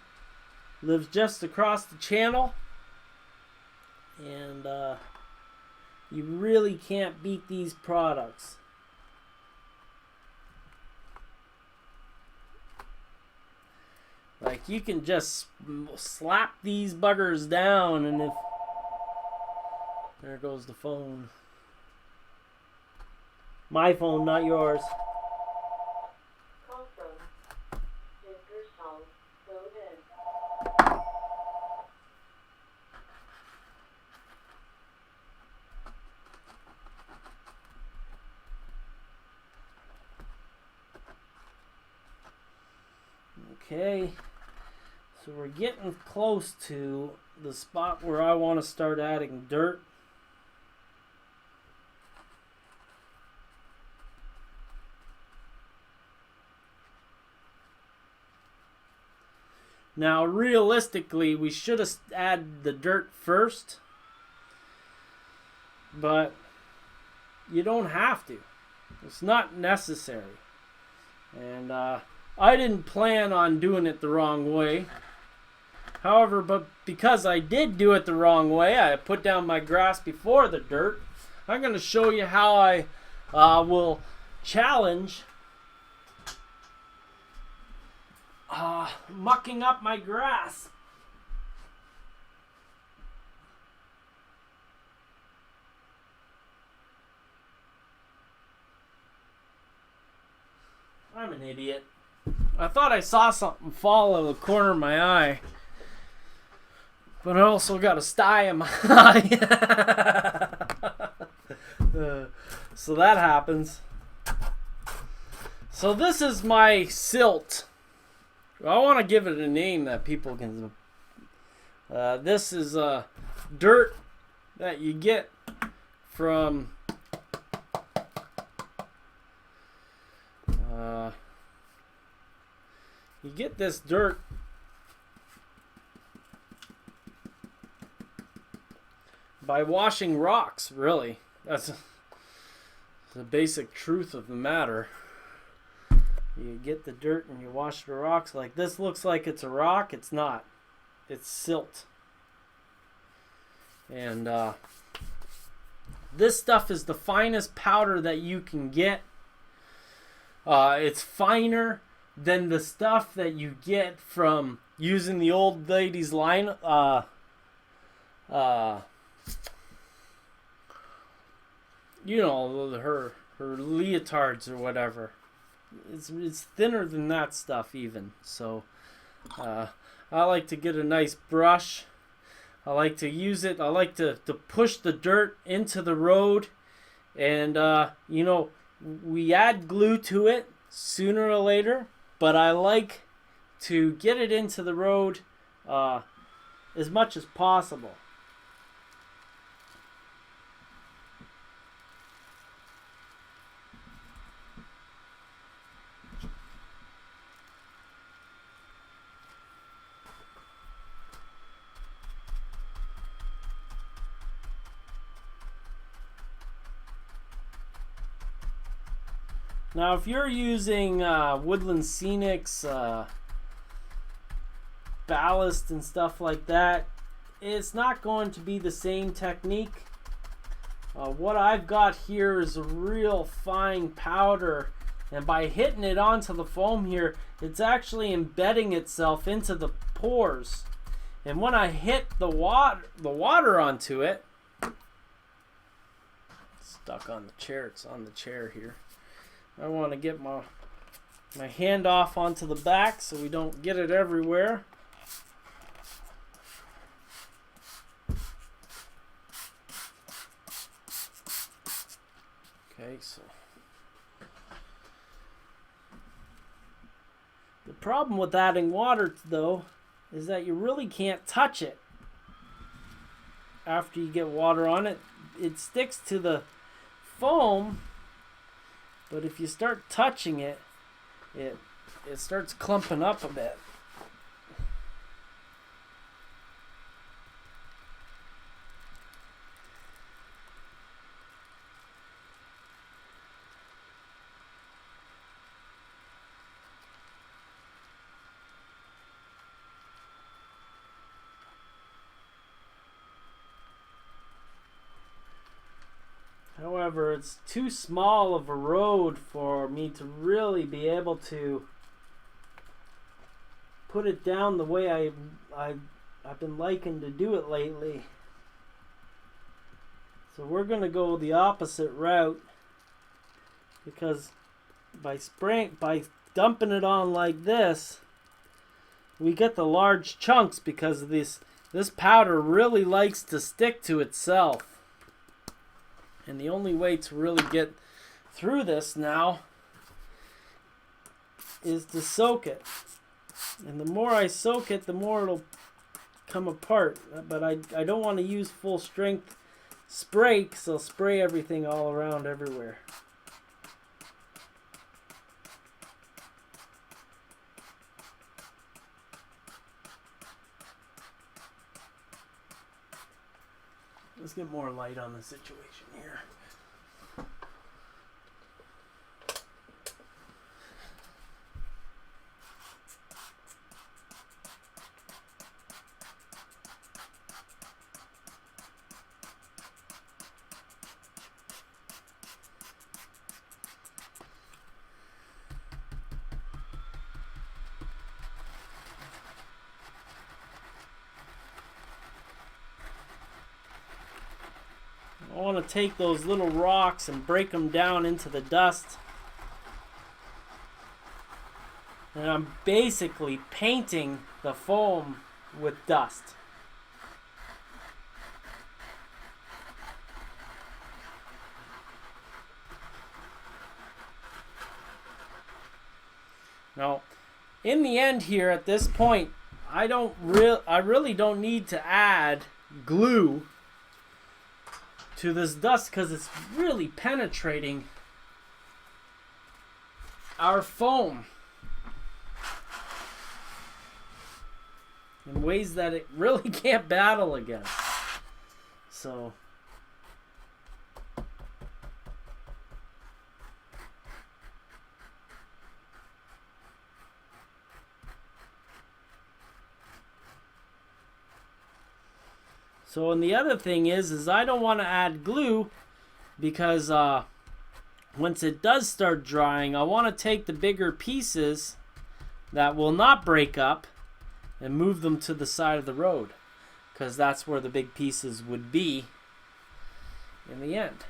lives just across the channel. And you really can't beat these products. Like, you can just slap these buggers down, and if... There goes the phone. My phone, not yours.
Call from Ingersoll. Go ahead.
Okay, so we're getting close to the spot where I want to start adding dirt. Now, realistically, we should have added the dirt first, but you don't have to. It's not necessary. And I didn't plan on doing it the wrong way. However, but because I did do it the wrong way, I put down my grass before the dirt. I'm going to show you how I will challenge mucking up my grass. I'm an idiot. I thought I saw something fall out of the corner of my eye. But I also got a sty in my eye. So that happens. So this is my silt. I want to give it a name that people can... this is dirt that you get from... you get this dirt by washing rocks, really. That's the basic truth of the matter. You get the dirt and you wash the rocks. Like this looks like it's a rock. It's not. It's silt. And this stuff is the finest powder that you can get. It's finer than the stuff that you get from using the old lady's line. You know, her leotards or whatever. It's thinner than that stuff even. So I like to get a nice brush. I like to use it. I like to push the dirt into the road. And you know, we add glue to it sooner or later. But I like to get it into the road as much as possible. Now, if you're using Woodland Scenics ballast and stuff like that, it's not going to be the same technique. What I've got here is a real fine powder, and by hitting it onto the foam here, it's actually embedding itself into the pores. And when I hit the water onto it, it's stuck on the chair. It's on the chair here. I want to get my hand off onto the back so we don't get it everywhere. Okay, so the problem with adding water, though, is that you really can't touch it after you get water on it. It sticks to the foam. But if you start touching it, it starts clumping up a bit. However, it's too small of a road for me to really be able to put it down the way I've been liking to do it lately. So we're going to go the opposite route, because by dumping it on like this, we get the large chunks because this powder really likes to stick to itself. And the only way to really get through this now is to soak it. And the more I soak it, the more it'll come apart. But I don't want to use full strength spray, because I'll spray everything all around everywhere. Let's get more light on the situation here. I want to take those little rocks and break them down into the dust. And I'm basically painting the foam with dust. Now, in the end here at this point, I really don't need to add glue to this dust, because it's really penetrating our foam in ways that it really can't battle against. So and the other thing is I don't want to add glue, because once it does start drying, I want to take the bigger pieces that will not break up and move them to the side of the road, because that's where the big pieces would be in the end.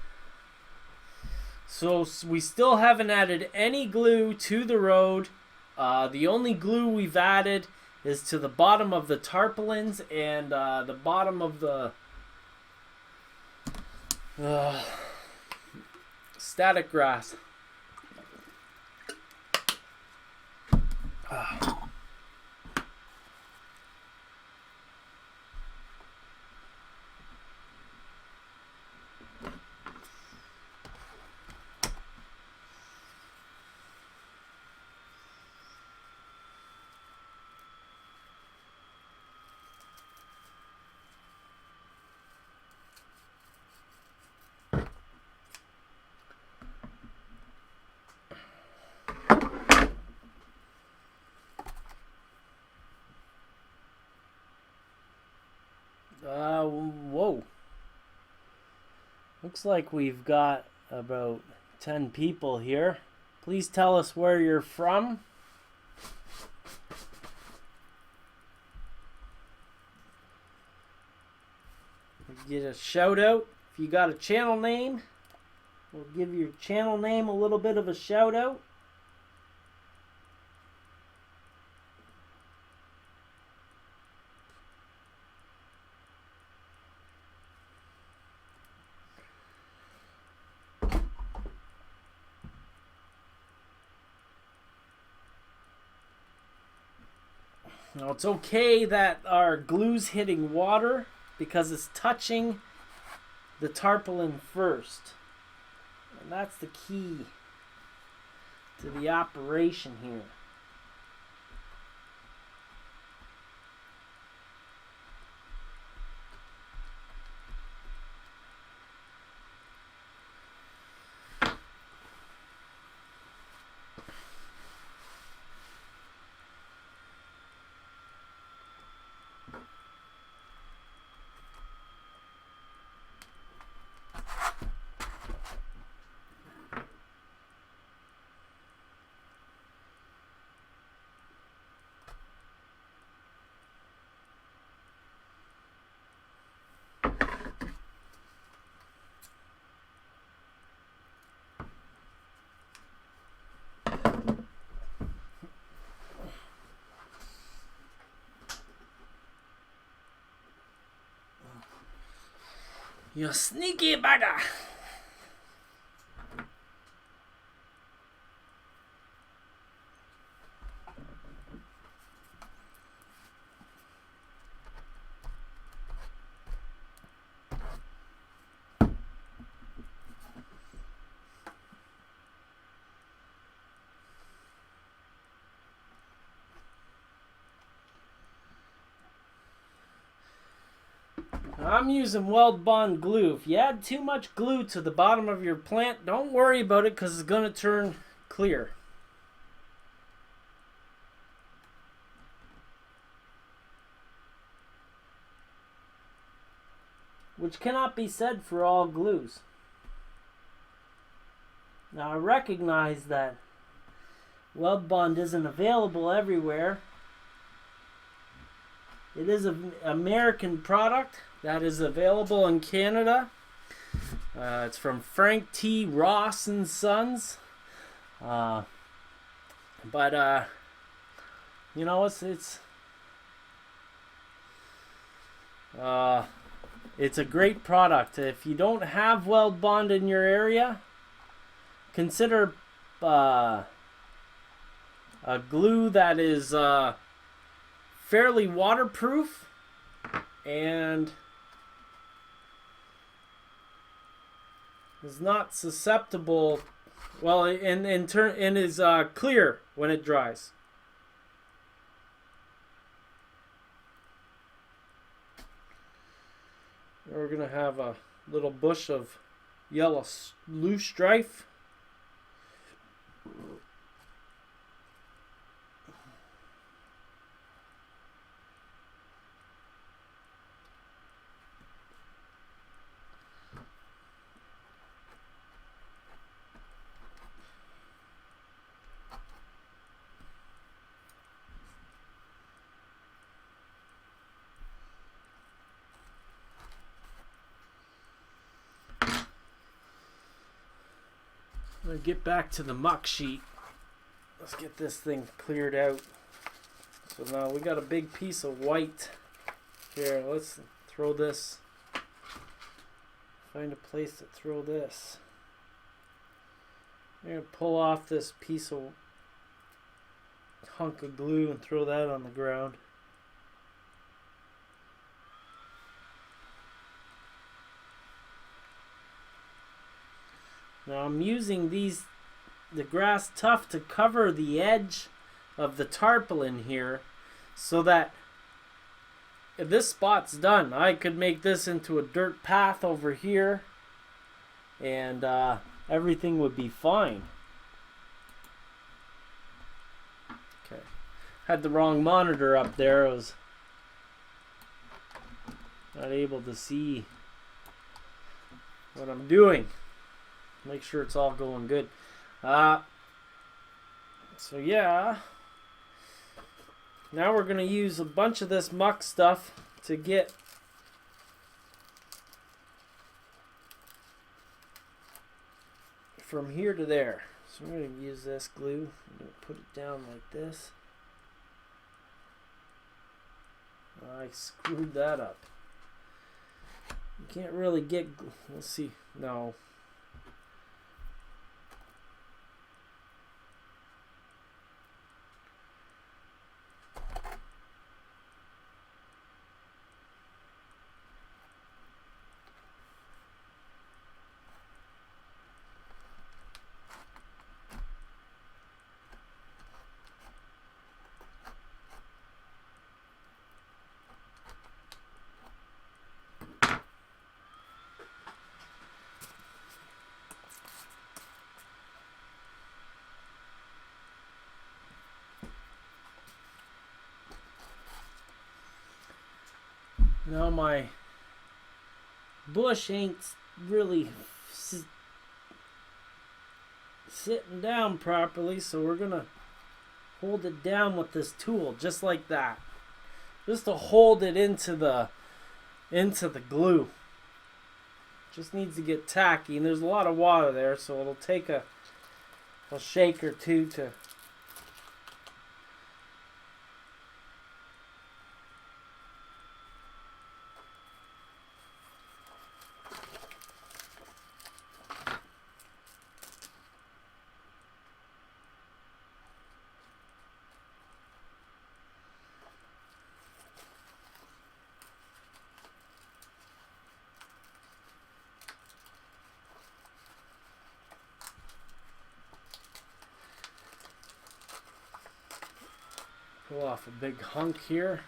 So we still haven't added any glue to the road. The only glue we've added is to the bottom of the tarpaulins and the bottom of the static grass. Looks like we've got about 10 people here. Please tell us where you're from. Get a shout out. If you got a channel name, we'll give your channel name a little bit of a shout out. Now it's okay that our glue's hitting water because it's touching the tarpaulin first. And that's the key to the operation here. You sneaky bugger! I'm using weld bond glue. If you add too much glue to the bottom of your plant, don't worry about it because it's going to turn clear. Which cannot be said for all glues. Now I recognize that weld bond isn't available everywhere. It is an American product that is available in Canada. It's from Frank T. Ross and Sons. You know, it's a great product. If you don't have weld bond in your area, consider a glue that is fairly waterproof and is not susceptible, well, and is clear when it dries. We're gonna have a little bush of yellow loose strife. I'm gonna get back to the muck sheet. Let's get this thing cleared out. So now we got a big piece of white here. Let's throw this. Find a place to throw this. I'm gonna pull off this piece of hunk of glue and throw that on the ground. Now I'm using the grass tuff to cover the edge of the tarpaulin here so that if this spot's done, I could make this into a dirt path over here and everything would be fine. Okay, had the wrong monitor up there. I was not able to see what I'm doing. Make sure it's all going good. So yeah, now we're gonna use a bunch of this muck stuff to get from here to there. So we're gonna use this glue. I'm gonna put it down like this. I screwed that up. You can't really get. Let's see. No. Now my bush ain't really sitting down properly, so we're gonna hold it down with this tool just like that, just to hold it into the glue. Just needs to get tacky, and there's a lot of water there, so it'll take a shake or two to pull off a big hunk here.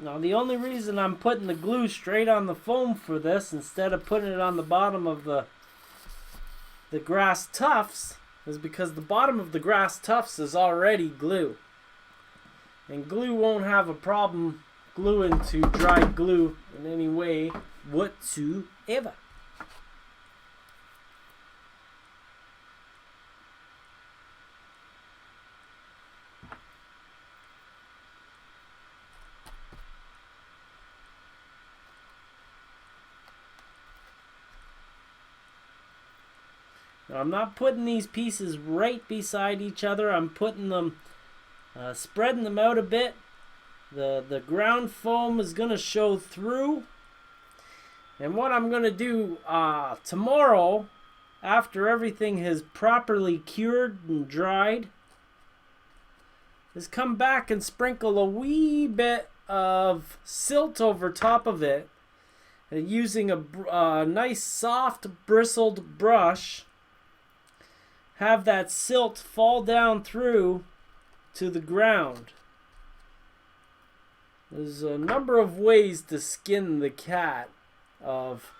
Now the only reason I'm putting the glue straight on the foam for this instead of putting it on the bottom of the grass tufts is because the bottom of the grass tufts is already glue. And glue won't have a problem gluing to dry glue in any way whatsoever. Now, I'm not putting these pieces right beside each other. I'm putting them, spreading them out a bit. The ground foam is going to show through. And what I'm going to do tomorrow, after everything has properly cured and dried, is come back and sprinkle a wee bit of silt over top of it. And using a nice soft bristled brush, have that silt fall down through to the ground. There's a number of ways to skin the cat of...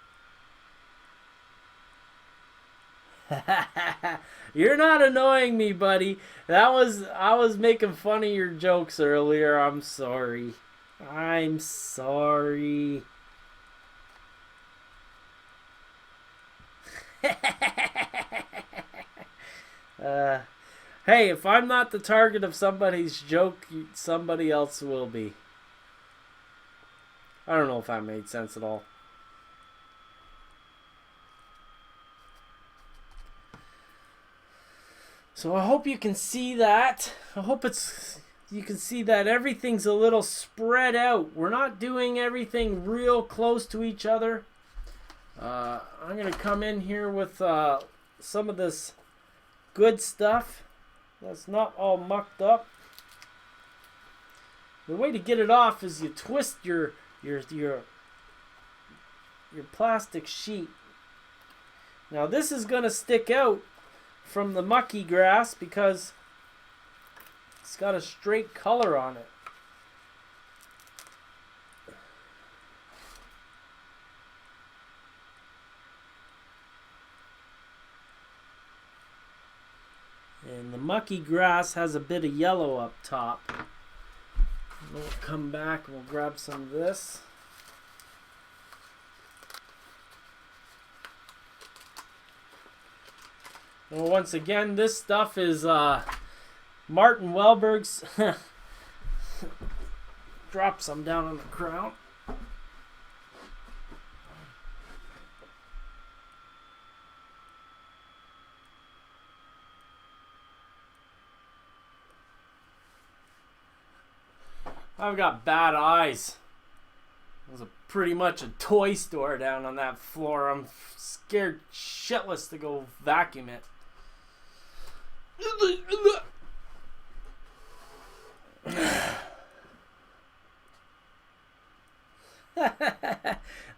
You're not annoying me, buddy. I was making fun of your jokes earlier. I'm sorry. I'm sorry. Hey, if I'm not the target of somebody's joke, somebody else will be. I don't know if that made sense at all. So I hope you can see that. I hope you can see that everything's a little spread out. We're not doing everything real close to each other. I'm going to come in here with some of this good stuff that's not all mucked up. The way to get it off is you twist your plastic sheet Now this is going to stick out from the mucky grass because it's got a straight color on it. And the mucky grass has a bit of yellow up top. And we'll come back and we'll grab some of this. Well, once again, this stuff is Martin Welberg's. Drop some down on the ground. I've got bad eyes. There's pretty much a toy store down on that floor. I'm scared shitless to go vacuum it.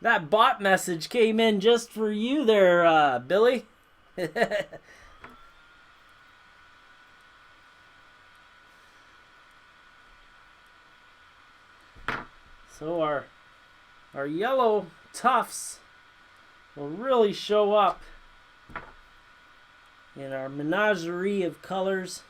That bot message came in just for you there, Billy. So our yellow tufts will really show up in our menagerie of colors.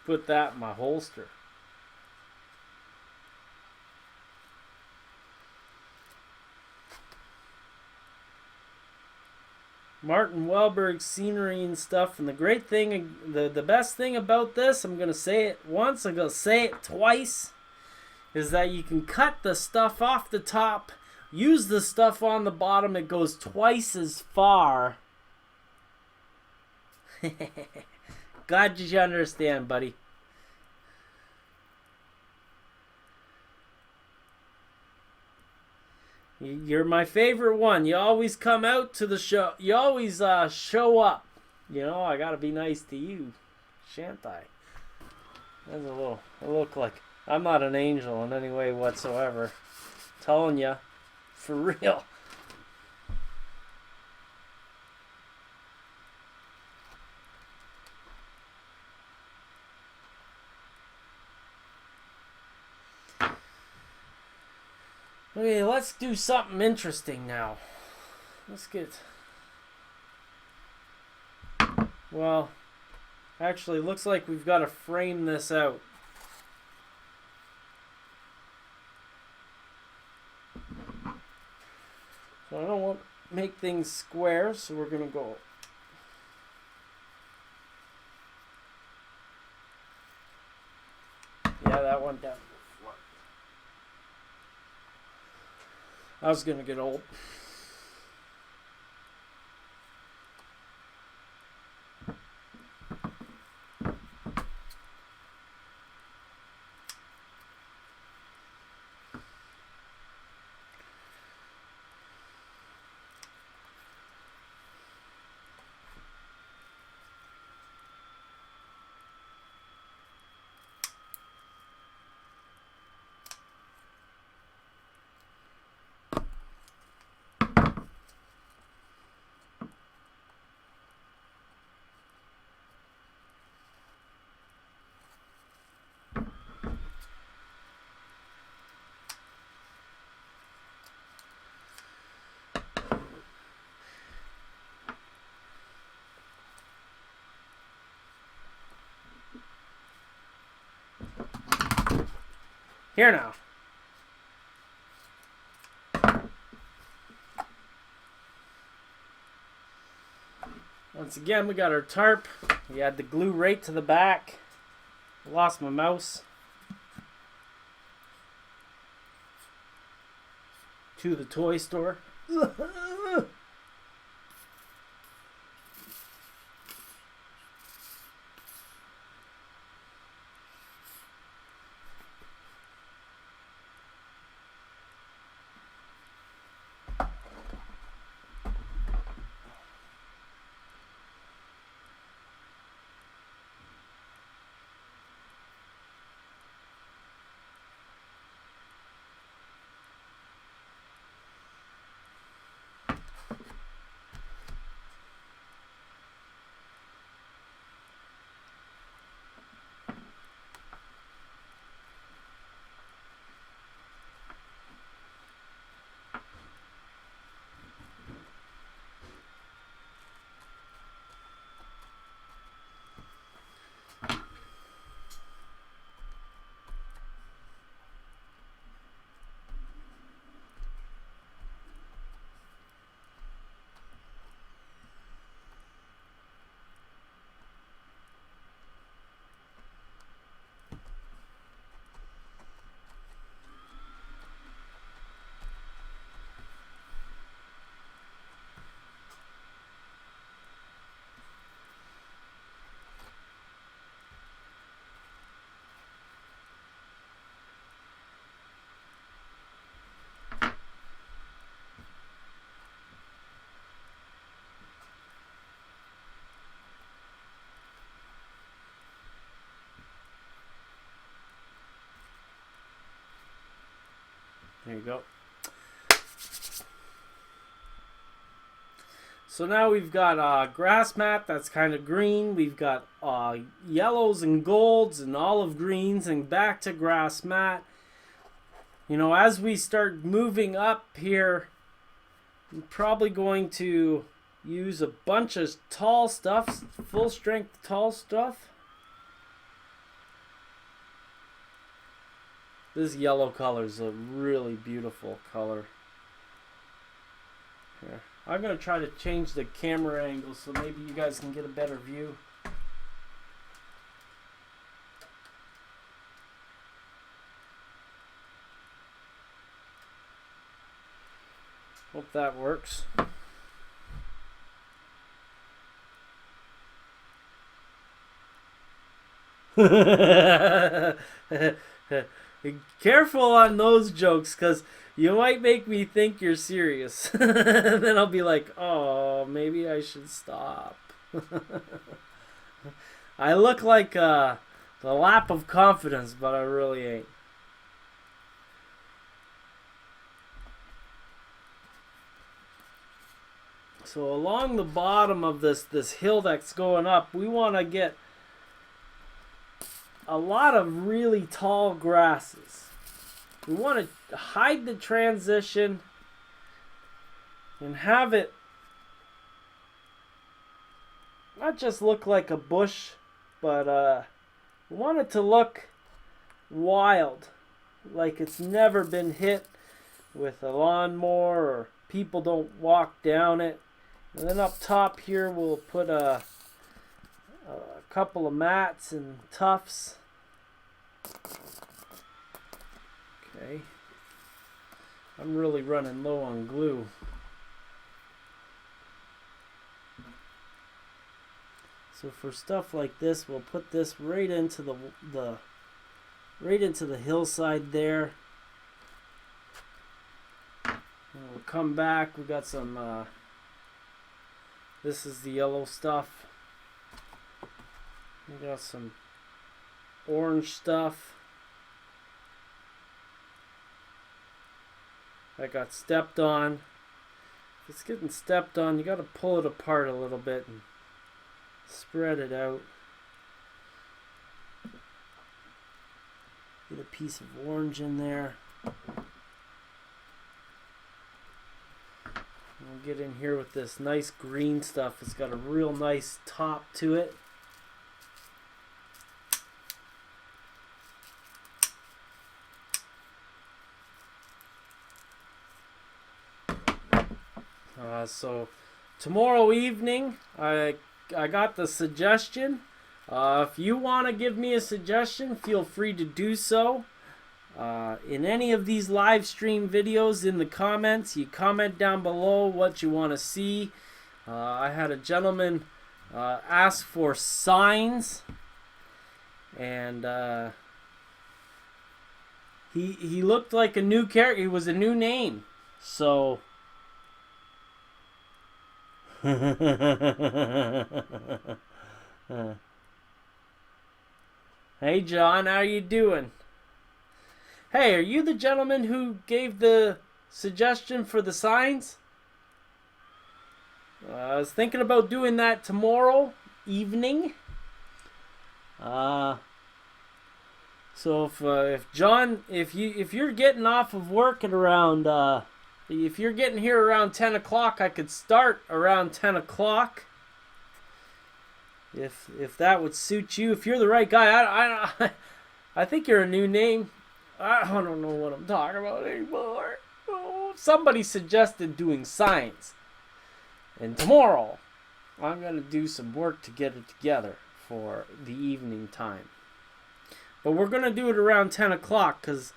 Put that in my holster. Martin Welberg scenery and stuff. And the great thing, the best thing about this, I'm going to say it once, I'm going to say it twice, is that you can cut the stuff off the top, use the stuff on the bottom, it goes twice as far. Glad you understand, buddy. You're my favorite one. You always come out to the show. You always show up. You know, I gotta be nice to you, shan't I? That's a little. I look like I'm not an angel in any way whatsoever. Telling you, for real. Okay, let's do something interesting now. Let's get... Well, actually, looks like we've got to frame this out. So I don't want to make things square, so we're going to go... Yeah, that went down. I was gonna get old. Here now. Once again, we got our tarp. We had the glue right to the back. I lost my mouse. to the toy store. There you go. So now we've got grass mat that's kind of green. We've got yellows and golds and olive greens and back to grass mat. You know, as we start moving up here, I'm probably going to use a bunch of tall stuff, full strength tall stuff. This yellow color is a really beautiful color. Here. I'm going to try to change the camera angle so maybe you guys can get a better view. Hope that works. Careful on those jokes, because you might make me think you're serious. Then I'll be like, oh, maybe I should stop. I look like the lap of confidence, but I really ain't. So along the bottom of this hill that's going up, we want to get a lot of really tall grasses. We want to hide the transition and have it not just look like a bush, but we want it to look wild, like it's never been hit with a lawnmower or people don't walk down it. And then up top here we'll put a couple of mats and tufts. Okay. I'm really running low on glue. So for stuff like this, we'll put this right into the hillside there. And we'll come back. We got some. This is the yellow stuff. We got some orange stuff that got stepped on. If it's getting stepped on, you got to pull it apart a little bit and spread it out. Get a piece of orange in there. We'll get in here with this nice green stuff. It's got a real nice top to it. So tomorrow evening, I got the suggestion. If you want to give me a suggestion, feel free to do so. in any of these live stream videos in the comments. You comment down below what you want to see. I had a gentleman ask for signs, and he looked like a new character. He was a new name, so. Hey John, how you doing? Hey, are you the gentleman who gave the suggestion for the signs? I was thinking about doing that tomorrow evening. So if John, if you're getting off of work at around, if you're getting here around 10 o'clock, I could start around 10 o'clock. If that would suit you, if you're the right guy, I think you're a new name. I don't know what I'm talking about anymore. Oh, somebody suggested doing signs. And tomorrow, I'm going to do some work to get it together for the evening time. But we're going to do it around 10 o'clock because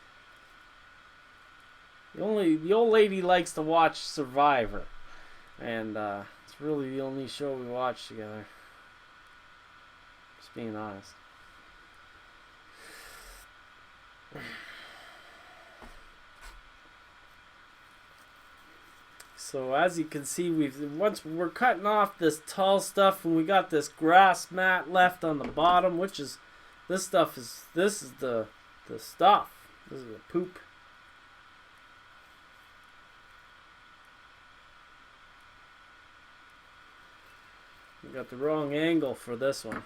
the old lady likes to watch Survivor. And it's really the only show we watch together. Just being honest. So as you can see, once we're cutting off this tall stuff, and we got this grass mat left on the bottom, which is this is the stuff. This is the poop. We got the wrong angle for this one.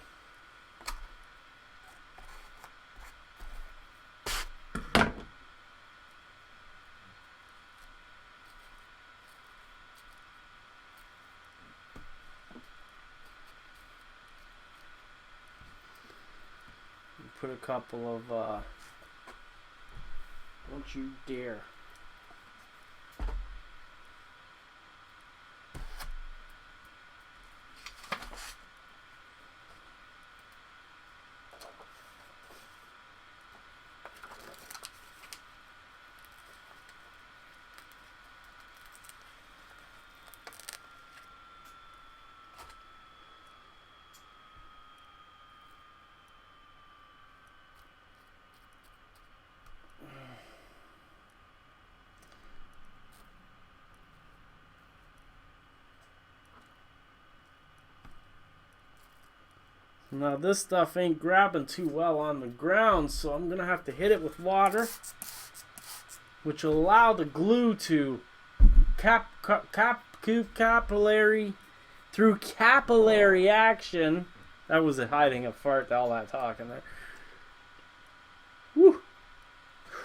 Put a couple of, don't you dare. Now this stuff ain't grabbing too well on the ground, so I'm going to have to hit it with water, which will allow the glue to capillary action. That was hiding a fart, all that talking there. Woo.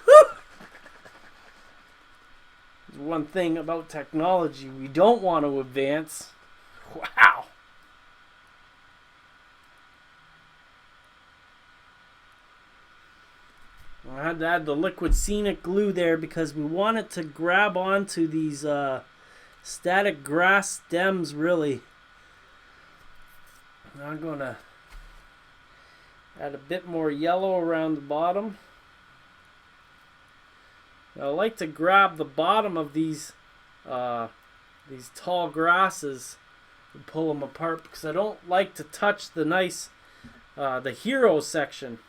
Woo. There's one thing about technology we don't want to advance. Wow. I had to add the liquid scenic glue there because we want it to grab onto these static grass stems really. I'm going to add a bit more yellow around the bottom. Now, I like to grab the bottom of these tall grasses and pull them apart because I don't like to touch the nice the hero section.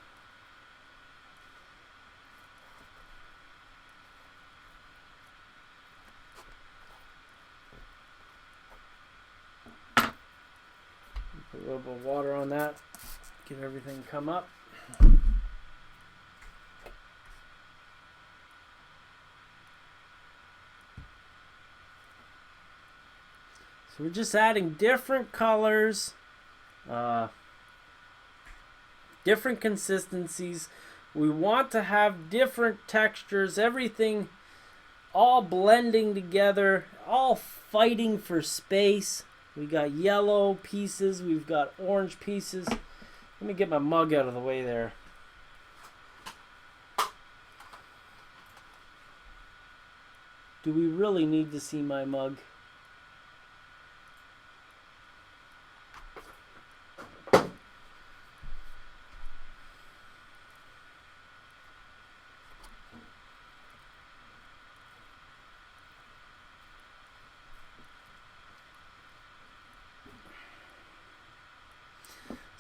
Put a little bit of water on that, get everything come up. So we're just adding different colors, different consistencies. We want to have different textures, everything all blending together, all fighting for space. We got yellow pieces, we've got orange pieces. Let me get my mug out of the way there. Do we really need to see my mug?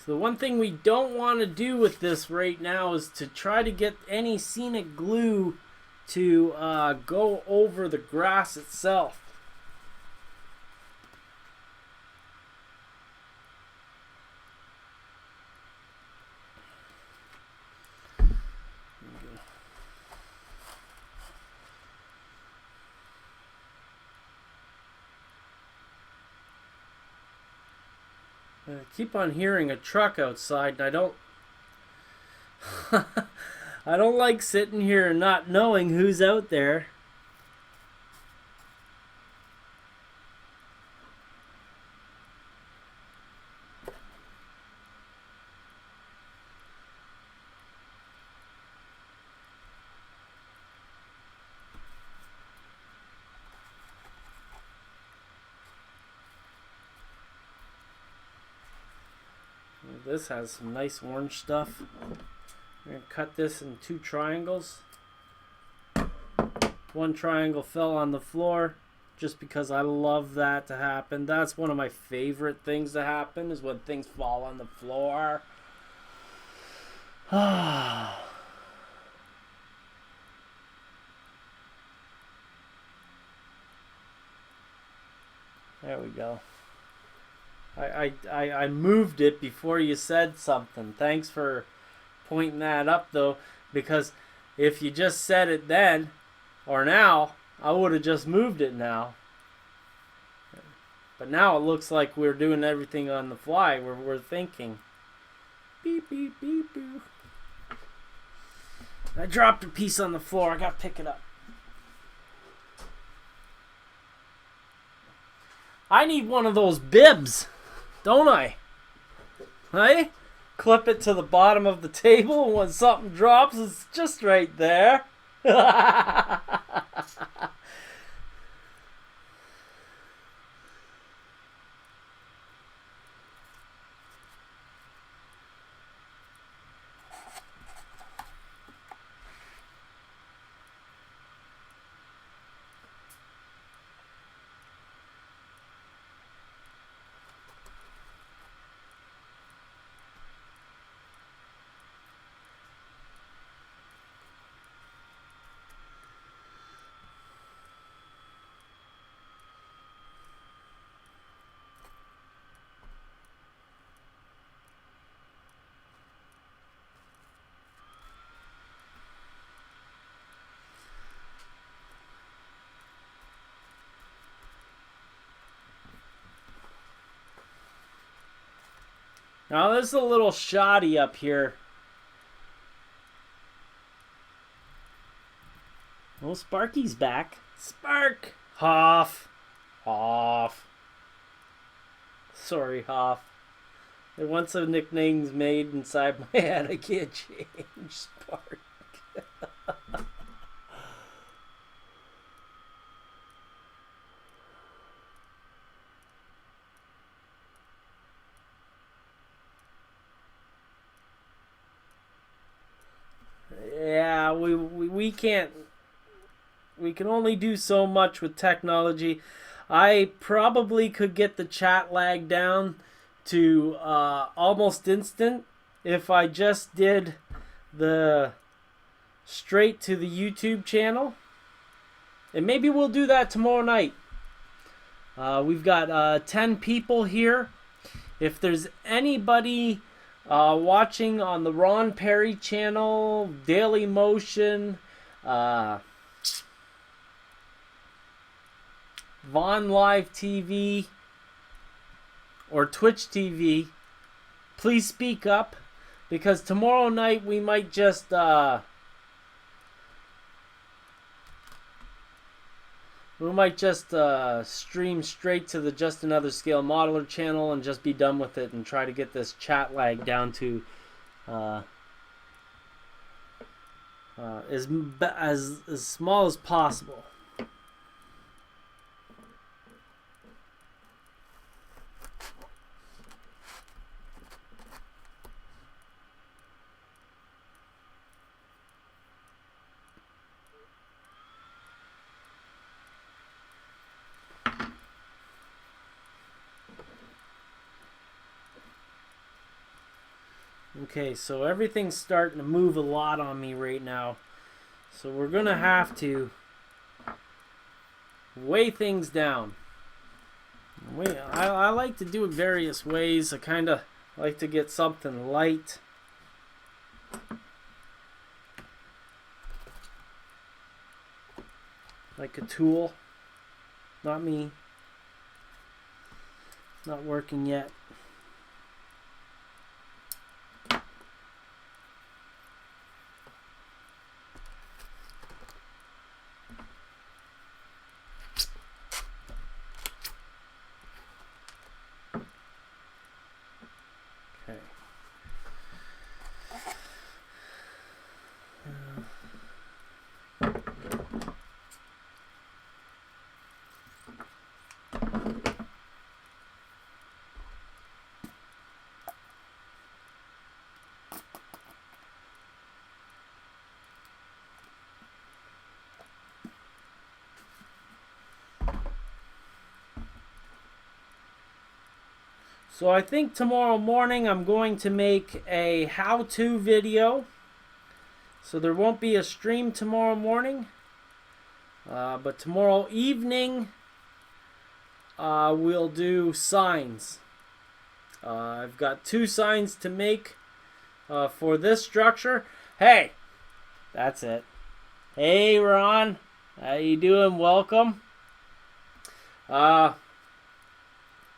So the one thing we don't want to do with this right now is to try to get any scenic glue to go over the grass itself. I keep on hearing a truck outside, and I don't I don't like sitting here and not knowing who's out there. This has some nice orange stuff. I'm going to cut this in 2 triangles. One triangle fell on the floor just because I love that to happen. That's one of my favorite things to happen, is when things fall on the floor. There we go. I moved it before you said something. Thanks for pointing that up, though, because if you just said it then or now, I would have just moved it now. But now it looks like we're doing everything on the fly. We're thinking. Beep, beep, beep, beep. I dropped a piece on the floor. I gotta pick it up. I need one of those bibs, don't I? Hey? Clip it to the bottom of the table, and when something drops, it's just right there. Now this is a little shoddy up here. Oh, Sparky's back. Spark! Hoff. Hoff. Sorry, Hoff. There once a nickname's made inside my head, I can't change. Spark. Yeah, we can't. We can only do so much with technology. I probably could get the chat lag down to almost instant if I just did the straight to the YouTube channel. And maybe we'll do that tomorrow night. We've got 10 people here. If there's anybody watching on the Ron Pare channel, Daily Motion, Vaughn Live TV, or Twitch TV, please speak up, because tomorrow night we might just stream straight to the Just Another Scale Modeler channel and just be done with it and try to get this chat lag down to as small as possible. Okay, so everything's starting to move a lot on me right now. So we're going to have to weigh things down. I like to do it various ways. I kind of like to get something light. Like a tool. Not me. Not working yet. Okay. So I think tomorrow morning I'm going to make a how-to video. So there won't be a stream tomorrow morning. But tomorrow evening we'll do signs. I've got 2 signs to make for this structure. Hey, that's it. Hey Ron, how you doing? Welcome.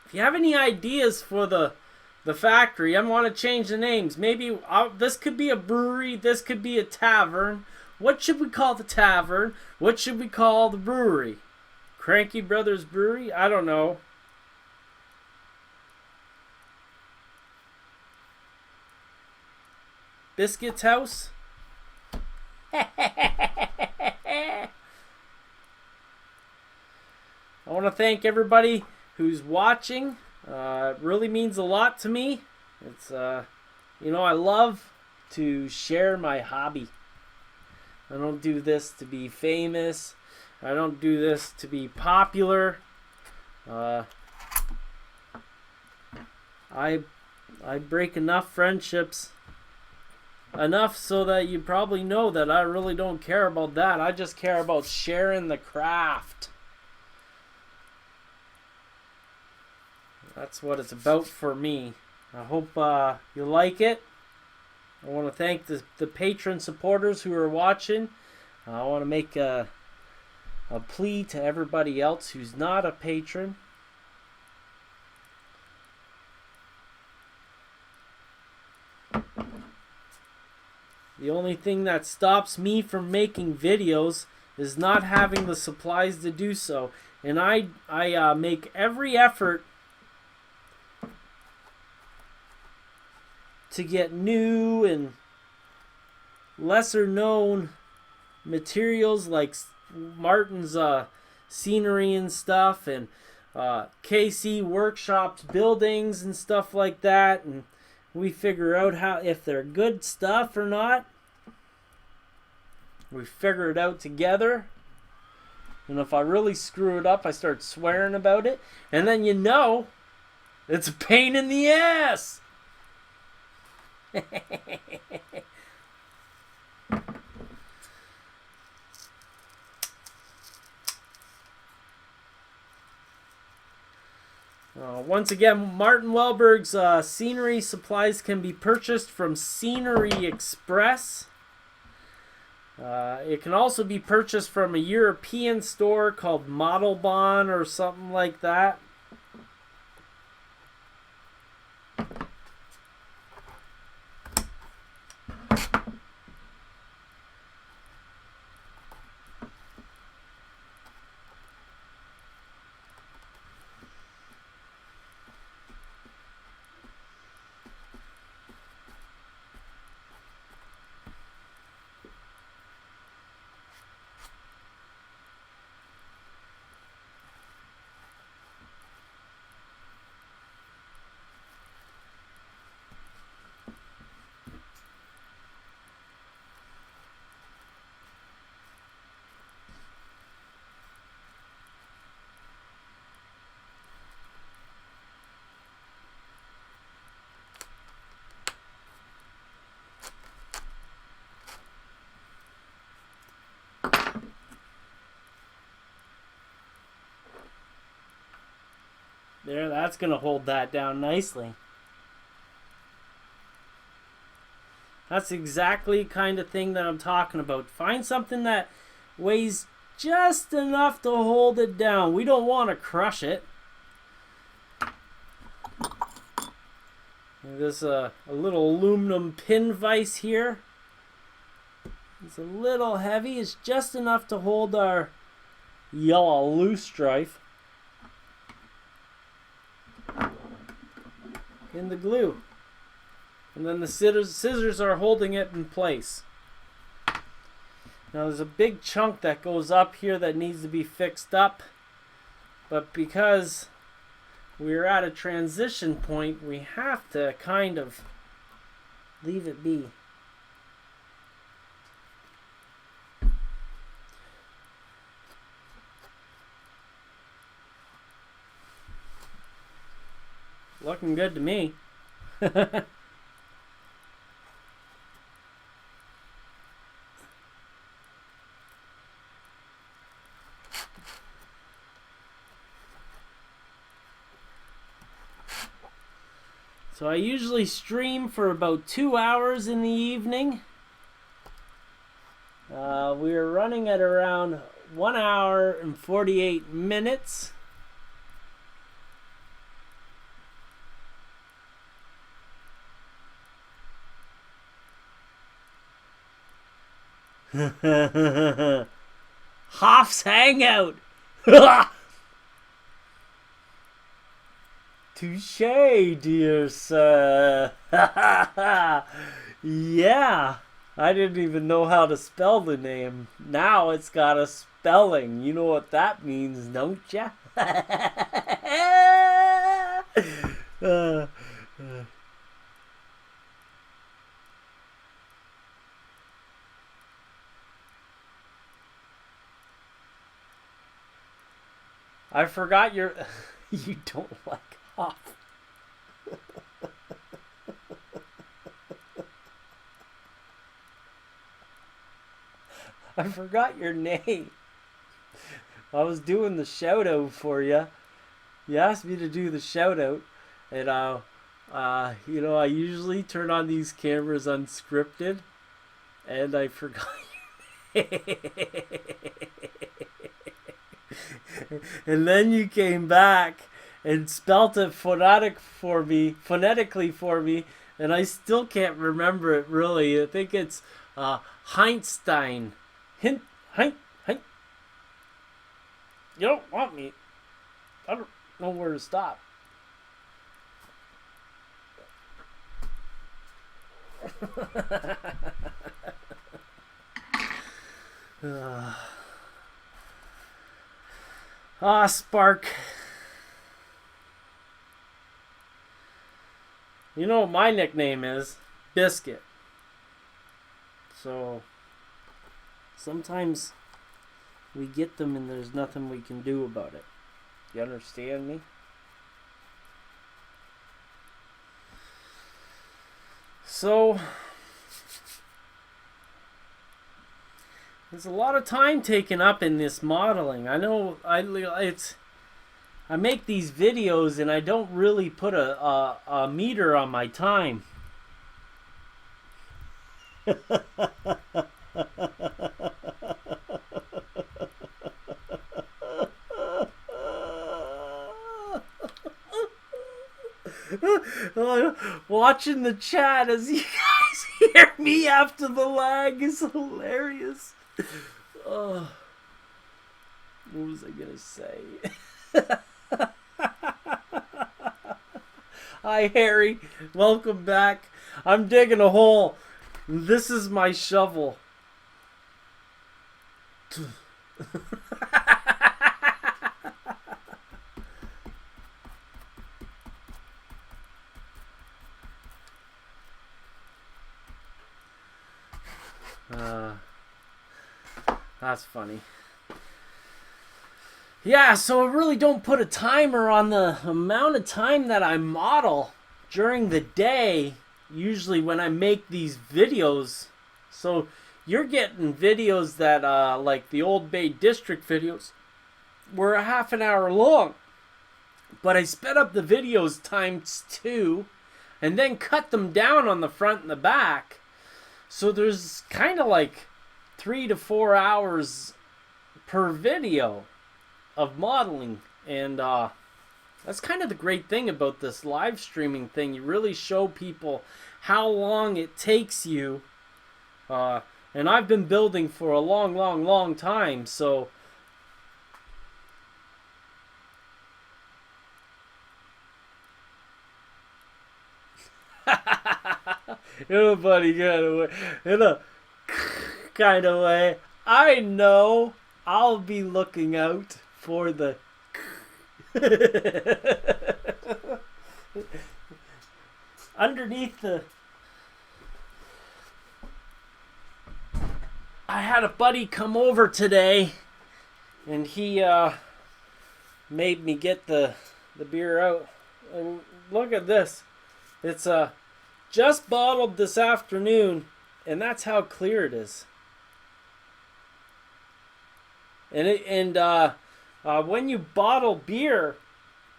If you have any ideas for the factory, I want to change the names. Maybe this could be a brewery, this could be a tavern. What should we call the tavern? What should we call the brewery? Cranky Brothers Brewery? I don't know. Biscuits House? I want to thank everybody who's watching. It really means a lot to me. It's you know, I love to share my hobby. I don't do this to be famous. I don't do this to be popular. I break enough friendships, enough so that you probably know that I really don't care about that. I just care about sharing the craft. That's what it's about for me. I hope you like it. I want to thank the patron supporters who are watching. I want to make a plea to everybody else who's not a patron. The only thing that stops me from making videos is not having the supplies to do so. And I make every effort to get new and lesser known materials like Martin's scenery and stuff, and KC workshops buildings and stuff like that, and we figure out how, if they're good stuff or not. We figure it out together. And if I really screw it up, I start swearing about it, and then you know it's a pain in the ass. Once again, Martin Welberg's scenery supplies can be purchased from Scenery Express. It can also be purchased from a European store called Modelbahn or something like that. That's going to hold that down nicely. That's exactly the kind of thing that I'm talking about. Find something that weighs just enough to hold it down. We don't want to crush it. There's a little aluminum pin vise here. It's a little heavy. It's just enough to hold our yellow loosestrife in the glue. And then the scissors are holding it in place. Now there's a big chunk that goes up here that needs to be fixed up. But because we're at a transition point, we have to kind of leave it be. Looking good to me. So I usually stream for about 2 hours in the evening. We're running at around 1 hour and 48 minutes. Hoff's Hangout. Touche, dear sir. Yeah, I didn't even know how to spell the name. Now it's got a spelling. You know what that means, don't ya? I forgot your... You don't like Hoff. I forgot your name. I was doing the shout out for you. You asked me to do the shout out, and you know, I usually turn on these cameras unscripted, and I forgot your name. And then you came back and spelt it phonetically for me, and I still can't remember it really. I think it's Heinstein. Hint. You don't want me. I don't know where to stop. Spark. You know what my nickname is? Biscuit. So sometimes we get them and there's nothing we can do about it. You understand me? So there's a lot of time taken up in this modeling. I know I make these videos and I don't really put a meter on my time. Watching the chat as you guys hear me after the lag is hilarious. What was I gonna say? Hi Harry, welcome back. I'm digging a hole. This is my shovel. That's funny. Yeah, so I really don't put a timer on the amount of time that I model during the day, usually when I make these videos. So you're getting videos that, like the Old Bay District videos, were a half an hour long. but I sped up the videos times 2 and then cut them down on the front and the back. So there's kind of like 3 to 4 hours per video of modeling. And that's kind of the great thing about this live streaming thing. You really show people how long it takes you. And I've been building for a long time. So everybody got away in a kind of way. I know I'll be looking out for the underneath the. I had a buddy come over today, and he made me get the beer out. And look at this. It's just bottled this afternoon, and that's how clear it is. And when you bottle beer,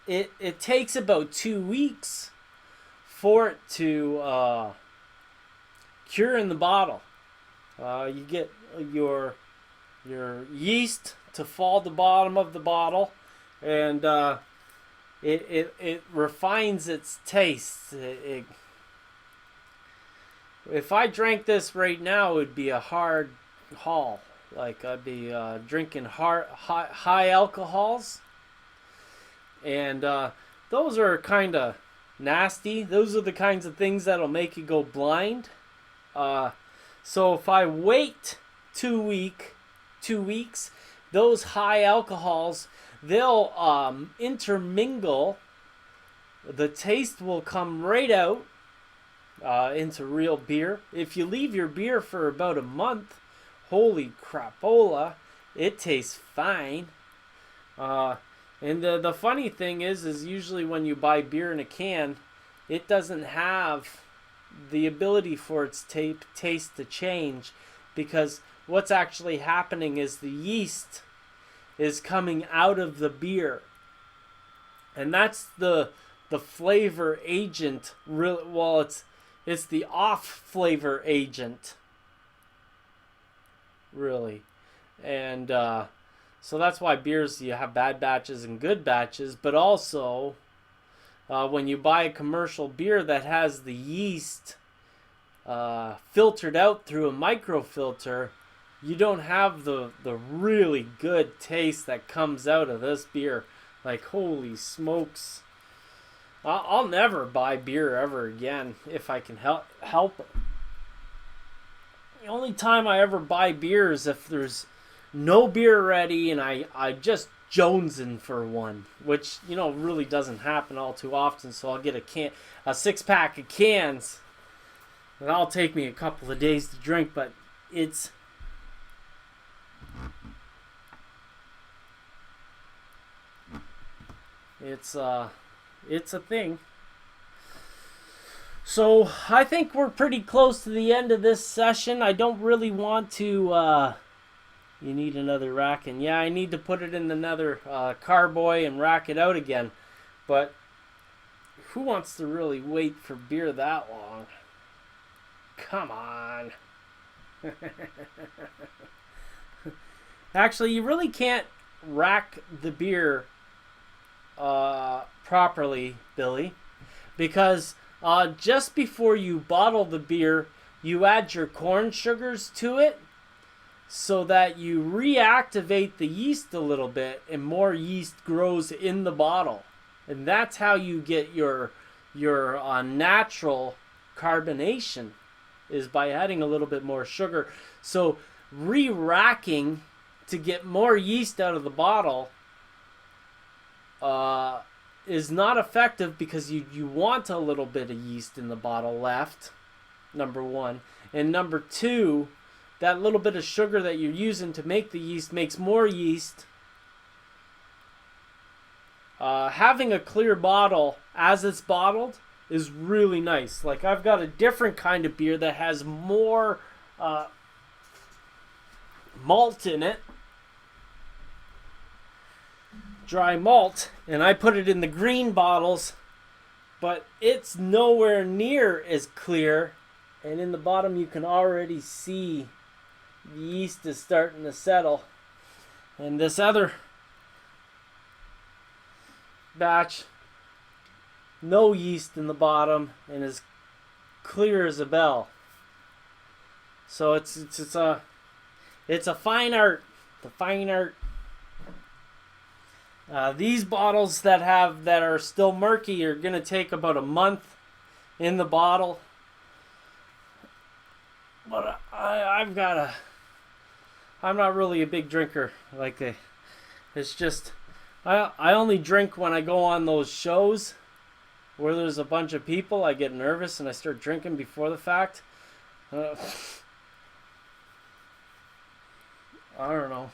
it takes about 2 weeks for it to cure in the bottle. You get your yeast to fall to the bottom of the bottle, and it refines its taste. If I drank this right now, it would be a hard haul. Like I'd be drinking high alcohols, and those are kind of nasty. Those are the kinds of things that'll make you go blind. So if I wait 2 weeks, those high alcohols, they'll intermingle. The taste will come right out into real beer. If you leave your beer for about a month, holy crapola, it tastes fine. And the funny thing is usually when you buy beer in a can, it doesn't have the ability for its taste to change, because what's actually happening is the yeast is coming out of the beer, and that's the flavor agent. Well, it's the off flavor agent, really. And so that's why beers, you have bad batches and good batches. But also when you buy a commercial beer that has the yeast filtered out through a microfilter, you don't have the really good taste that comes out of this beer. Like, holy smokes. I'll never buy beer ever again if I can help it. The only time I ever buy beer is if there's no beer ready and I just jonesing for one, which, really doesn't happen all too often. So I'll get a 6-pack of cans, and that'll take me a couple of days to drink, but it's a thing. So I think we're pretty close to the end of this session. I don't really want to. You need another rack, and yeah, I need to put it in another carboy and rack it out again. But who wants to really wait for beer that long? Come on. Actually, you really can't rack the beer properly, Billy, because just before you bottle the beer, you add your corn sugars to it, so that you reactivate the yeast a little bit, and more yeast grows in the bottle, and that's how you get your natural carbonation, is by adding a little bit more sugar. So re-racking to get more yeast out of the bottle is not effective, because you want a little bit of yeast in the bottle left, number one. And number two, that little bit of sugar that you're using to make the yeast makes more yeast. Having a clear bottle as it's bottled is really nice. Like, I've got a different kind of beer that has more malt in it. dry malt, and I put it in the green bottles, but it's nowhere near as clear, and in the bottom you can already see the yeast is starting to settle. And this other batch, no yeast in the bottom and as clear as a bell. So it's a fine art. The fine art. These bottles that are still murky are gonna take about a month in the bottle. But I'm not really a big drinker. It's just I only drink when I go on those shows where there's a bunch of people. I get nervous and I start drinking before the fact. I don't know.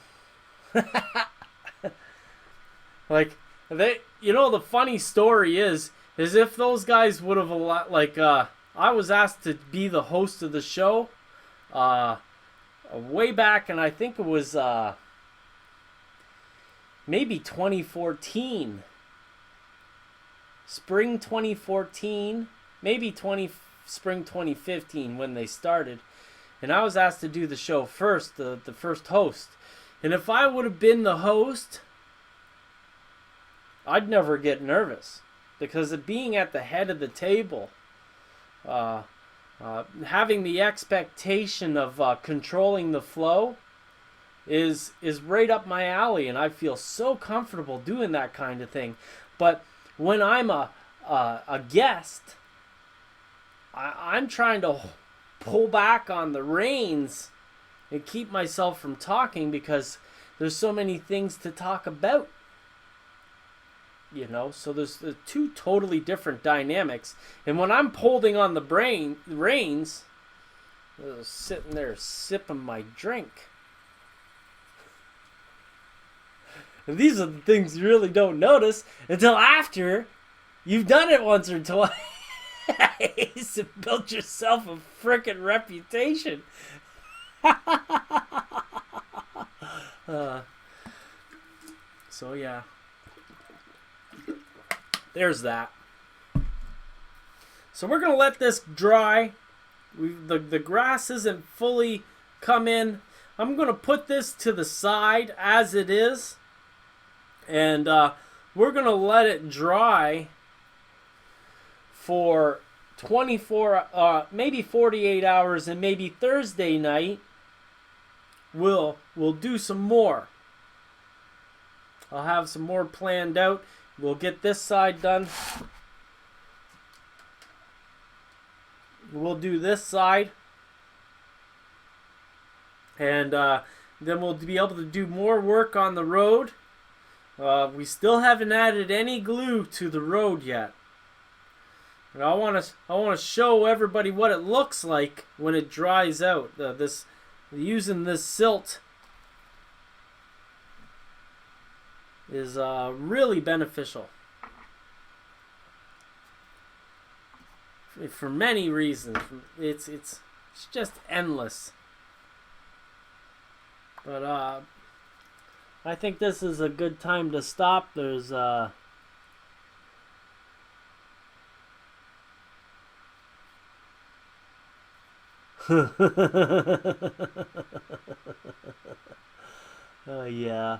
The funny story is if those guys would have I was asked to be the host of the show way back, and I think it was maybe 2014, spring 2014, maybe spring 2015 when they started, and I was asked to do the show first, the first host. And if I would have been the host, I'd never get nervous, because of being at the head of the table, having the expectation of controlling the flow is right up my alley, and I feel so comfortable doing that kind of thing. But when I'm a guest, I'm trying to pull back on the reins and keep myself from talking, because there's so many things to talk about. So there's the two totally different dynamics. And when I'm holding on the reins, sitting there sipping my drink. And these are the things you really don't notice until after you've done it once or twice and built yourself a frickin' reputation. So yeah. There's that. So we're going to let this dry. The grass isn't fully come in. I'm going to put this to the side as it is. And we're going to let it dry for 24, maybe 48 hours. And maybe Thursday night, we'll do some more. I'll have some more planned out. We'll get this side done. We'll do this side. And then we'll be able to do more work on the road. We still haven't added any glue to the road yet. And I want to show everybody what it looks like when it dries out. Using this silt is really beneficial for many reasons. It's just endless. But I think this is a good time to stop. There's yeah.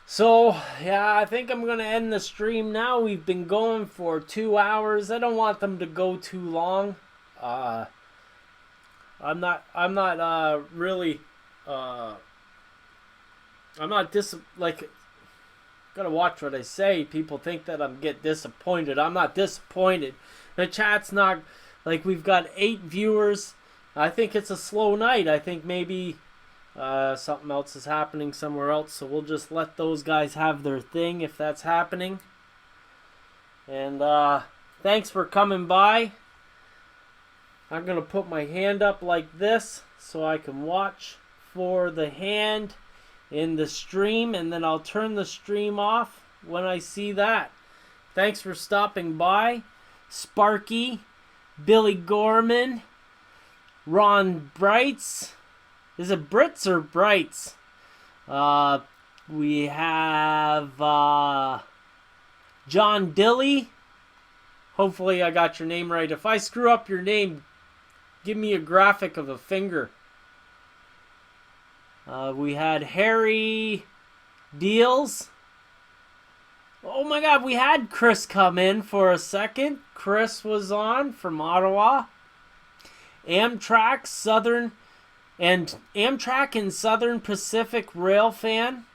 So, yeah, I think I'm going to end the stream now. We've been going for 2 hours. I don't want them to go too long. I'm not really, gotta watch what I say. People think that I'm get disappointed. I'm not disappointed. The chat's not, we've got 8 viewers. I think it's a slow night. I think maybe something else is happening somewhere else, so we'll just let those guys have their thing if that's happening. And thanks for coming by. I'm going to put my hand up like this so I can watch for the hand in the stream, and then I'll turn the stream off when I see that. Thanks for stopping by. Sparky, Billy Gorman, Ron Brights. Is it Brits or Brights? We have John Dilly. Hopefully I got your name right. If I screw up your name, give me a graphic of a finger. We had Harry Deals. Oh my God, we had Chris come in for a second. Chris was on from Ottawa. Amtrak and Southern Pacific Rail fan.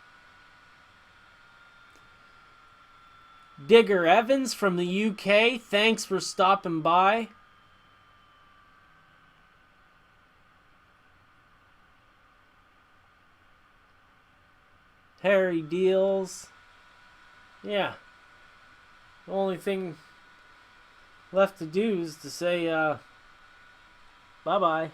Digger Evans from the UK. Thanks for stopping by. Harry Deals. Yeah. The only thing left to do is to say bye-bye.